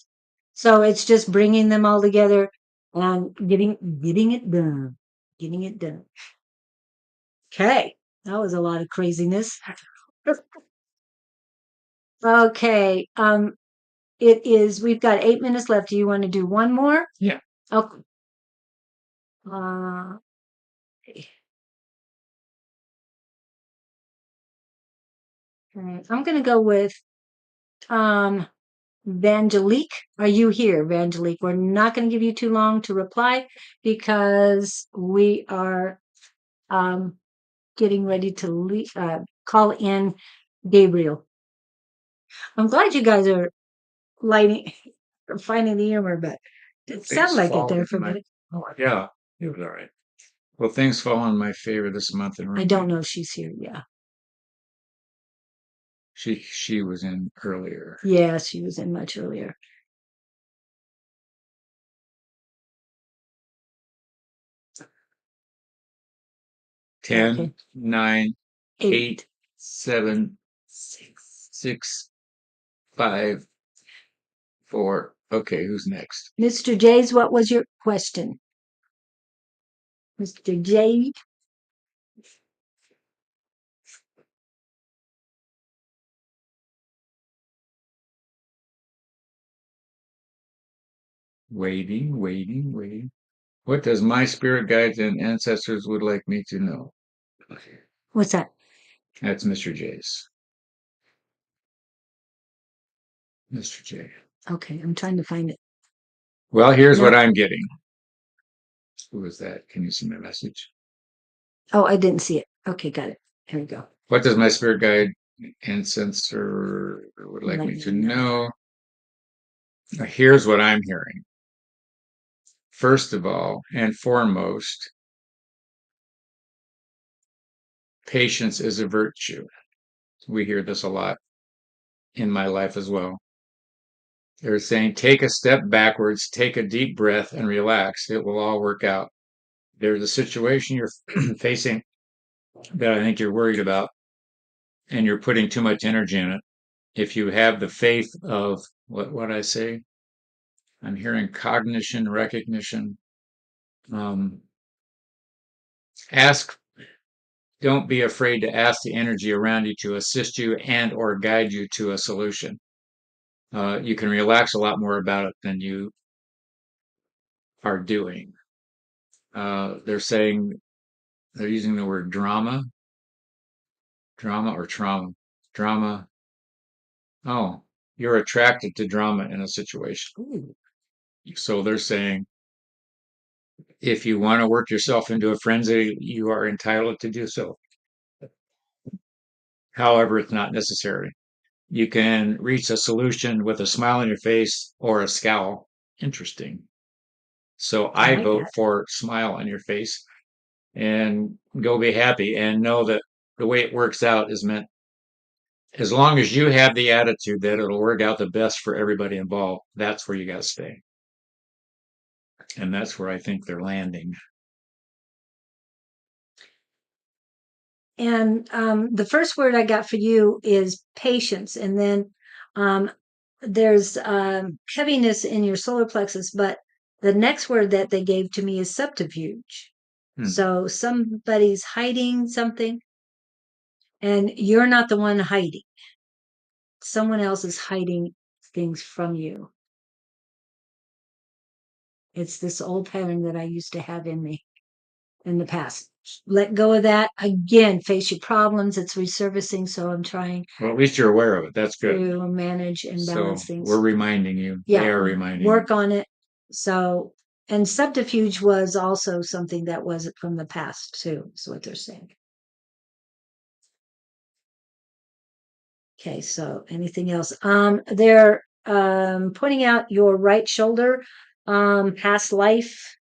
So it's just bringing them all together and getting it done. Getting it done. Okay. That was a lot of craziness. Okay. We've got 8 minutes left. Do you want to do one more? Yeah. Okay. Uh, okay. I'm going to go with Vangelique. Are you here, Vangelique? We're not going to give you too long to reply because we are getting ready to call in Gabriel. I'm glad you guys are finding the humor, but it sounded like it there for a minute. Yeah, it was all right. Well, things fall in my favor this month in I don't know if she's here. Yeah. She was in earlier. Yeah, she was in much earlier. 10, Okay. 9, 8, 7, 6, 5, 4. Okay, who's next? Mr. Jays, what was your question? Mr. Jade? Waiting. What does my spirit guides and ancestors would like me to know? What's that? That's Mr. J's. Mr. J. Okay, I'm trying to find it. Well, here's No. what I'm getting. Who was that? Can you see my message? Oh, I didn't see it. Okay, got it. Here we go. What does my spirit guide ancestor would like me to know? Here's what I'm hearing. First of all and foremost, patience is a virtue. We hear this a lot in my life as well. They're saying, take a step backwards, take a deep breath, and relax. It will all work out. There's a situation you're facing that I think you're worried about, and you're putting too much energy in it. If you have the faith of what I say, I'm hearing cognition, recognition. Ask, don't be afraid to ask the energy around you to assist you and or guide you to a solution. You can relax a lot more about it than you are doing. They're saying they're using the word drama or trauma. Oh, you're attracted to drama in a situation. Ooh. So they're saying if you want to work yourself into a frenzy, you are entitled to do so. However, it's not necessary. you can reach a solution with a smile on your face or a scowl. Interesting. So I I like vote that. for smile on your face and go be happy and know that the way it works out is meant as long as you have the attitude that it'll work out the best for everybody involved, that's where you got to stay. And that's where I think they're landing. And the first word I got for you is patience. And then um, there's heaviness in your solar plexus. But the next word that they gave to me is subterfuge. Hmm. So somebody's hiding something, and you're not the one hiding. Someone else is hiding things from you. It's this old pattern that I used to have in me in the past. Let go of that. Again, face your problems. It's resurfacing. So I'm trying Well, at least you're aware of it. That's good. to manage and balance So things. we're reminding you. Yeah, They are reminding work you. on it. So, and subterfuge was also something that was from the past too, is what they're saying. Okay, so anything else? They're pointing out your right shoulder, past life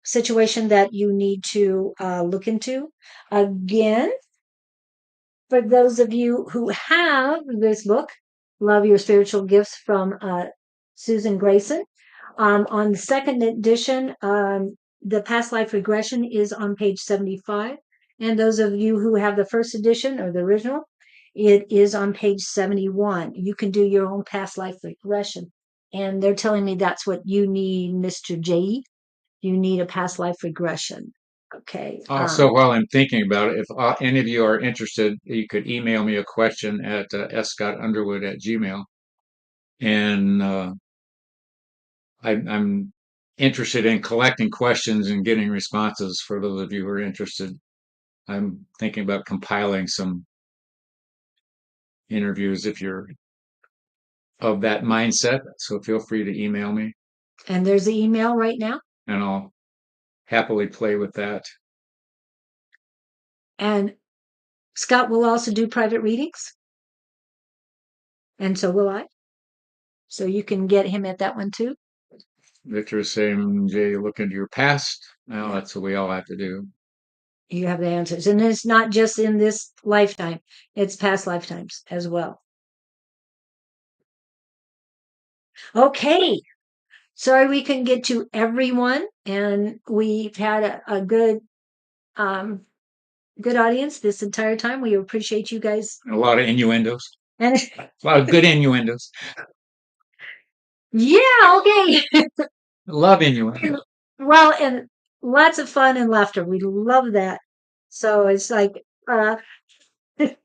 situation that you need to look into. Again, for those of you who have this book, Love Your Spiritual Gifts from Susan Grayson, on the second edition, the past life regression is on page 75. And those of you who have the first edition or the original, it is on page 71. You can do your own past life regression. And they're telling me that's what you need, Mr. J. You need a past life regression. Okay. Also, while I'm thinking about it, if any of you are interested, you could email me a question at scottunderwood@gmail. And I'm interested in collecting questions and getting responses for those of you who are interested. I'm thinking about compiling some interviews if you're of that mindset. So feel free to email me And there's the email right now. and I'll happily play with that. And Scott will also do private readings. And so will I. So you can get him at that one too. Victor is saying, Jay, look into your past. Well, Yeah. that's what we all have to do. You have the answers. And it's not just in this lifetime, it's past lifetimes as well. Okay. Sorry we couldn't get to everyone. And we've had a good good audience this entire time. We appreciate you guys. A lot of innuendos, And a lot of good innuendos. yeah, okay. Love innuendo. Well, and lots of fun and laughter. We love that. So it's like it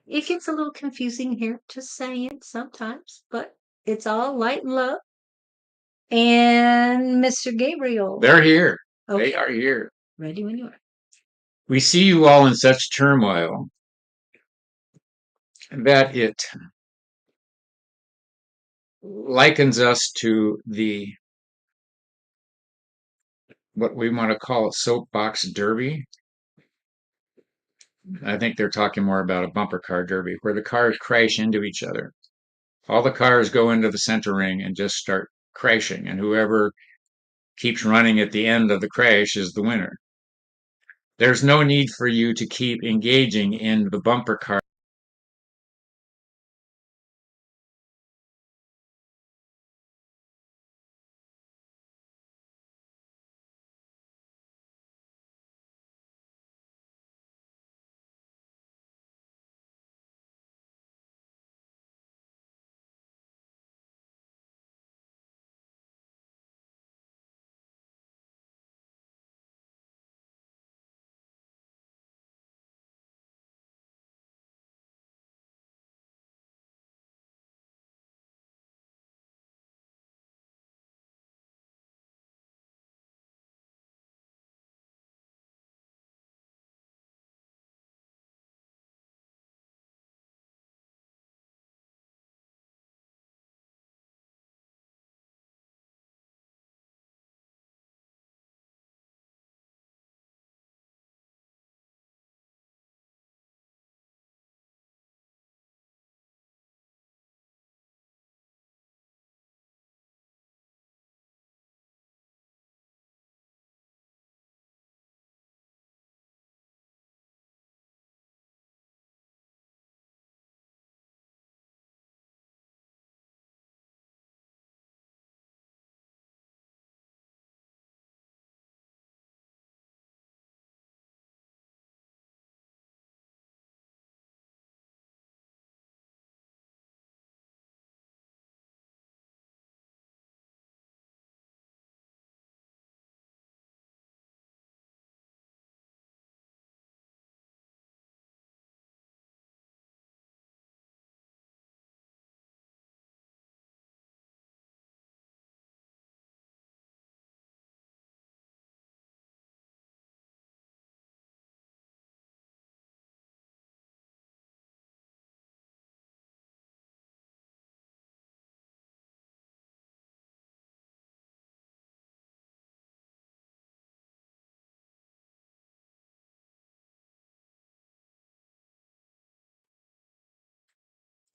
gets a little confusing here, just saying sometimes, but it's all light and love. And Mr. Gabriel. They're here. Okay. They are here. Ready when you are. We see you all in such turmoil that it likens us to the what we want to call a soapbox derby. I think they're talking more about a bumper car derby where the cars crash into each other. All the cars go into the center ring and just start crashing, and whoever keeps running at the end of the crash is the winner. There's no need for you to keep engaging in the bumper car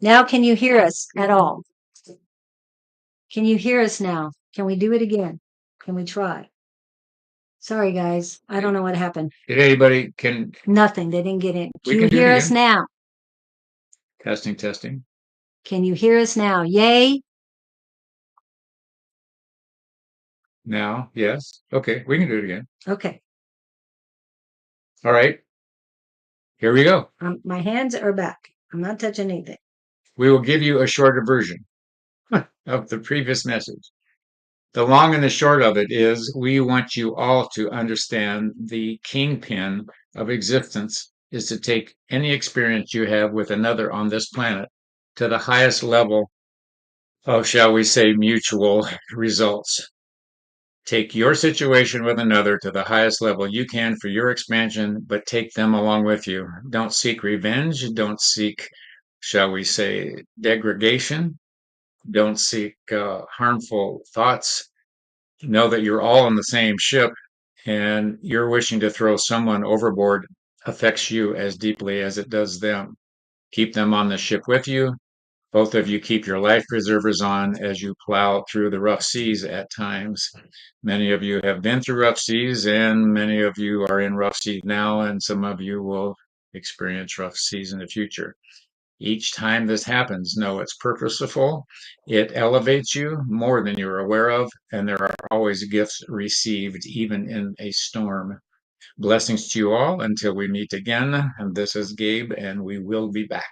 Now, can you hear us at all? Can you hear us now? Can we do it again? Can we try? Sorry, guys. I don't know what happened. Did anybody can Nothing. They didn't get in. We Can you can do it hear us again. now? Testing. Can you hear us now? Yay. Now, yes. Okay, we can do it again. Okay. All right. Here we go. My hands are back. I'm not touching anything. We will give you a shorter version of the previous message. The long and the short of it is we want you all to understand the kingpin of existence is to take any experience you have with another on this planet to the highest level of, shall we say, mutual results. Take your situation with another to the highest level you can for your expansion, but take them along with you. Don't seek revenge. Don't seek, shall we say, degradation. Don't seek harmful thoughts. Know that you're all on the same ship, and you're wishing to throw someone overboard affects you as deeply as it does them. Keep them on the ship with you. Both of you keep your life preservers on as you plow through the rough seas at times. Many of you have been through rough seas, and many of you are in rough seas now, and some of you will experience rough seas in the future. Each time this happens, know it's purposeful. It elevates you more than you're aware of, and there are always gifts received, even in a storm. Blessings to you all until we meet again. And this is Gabe, and we will be back.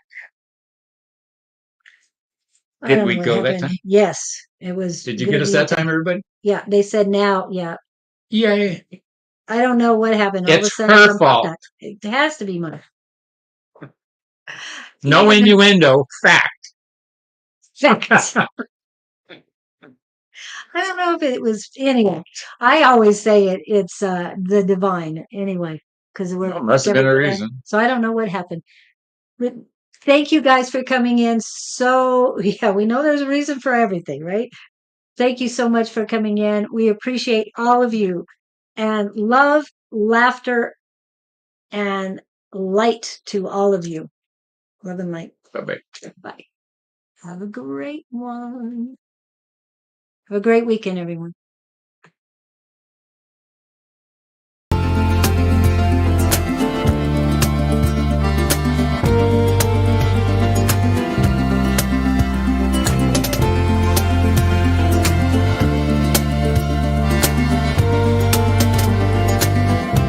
I Did don't we know what go that happened. time? Yes, it was. Did you gonna get us be that a time, everybody? Yeah, they said now. Yeah, Yay. I don't know what happened. All of a It's sudden, her fault. it has to be mine. No Yeah, innuendo. Fact. facts. I don't know if it was anyway. I always say it's the divine anyway because we're Well, must have been a whichever divine. reason. So I don't know what happened. But thank you guys for coming in. So yeah, we know there's a reason for everything, right? Thank you so much for coming in. We appreciate all of you, and love, laughter, and light to all of you. Love and light. Bye-bye. Bye. Have a great one. Have a great weekend, everyone.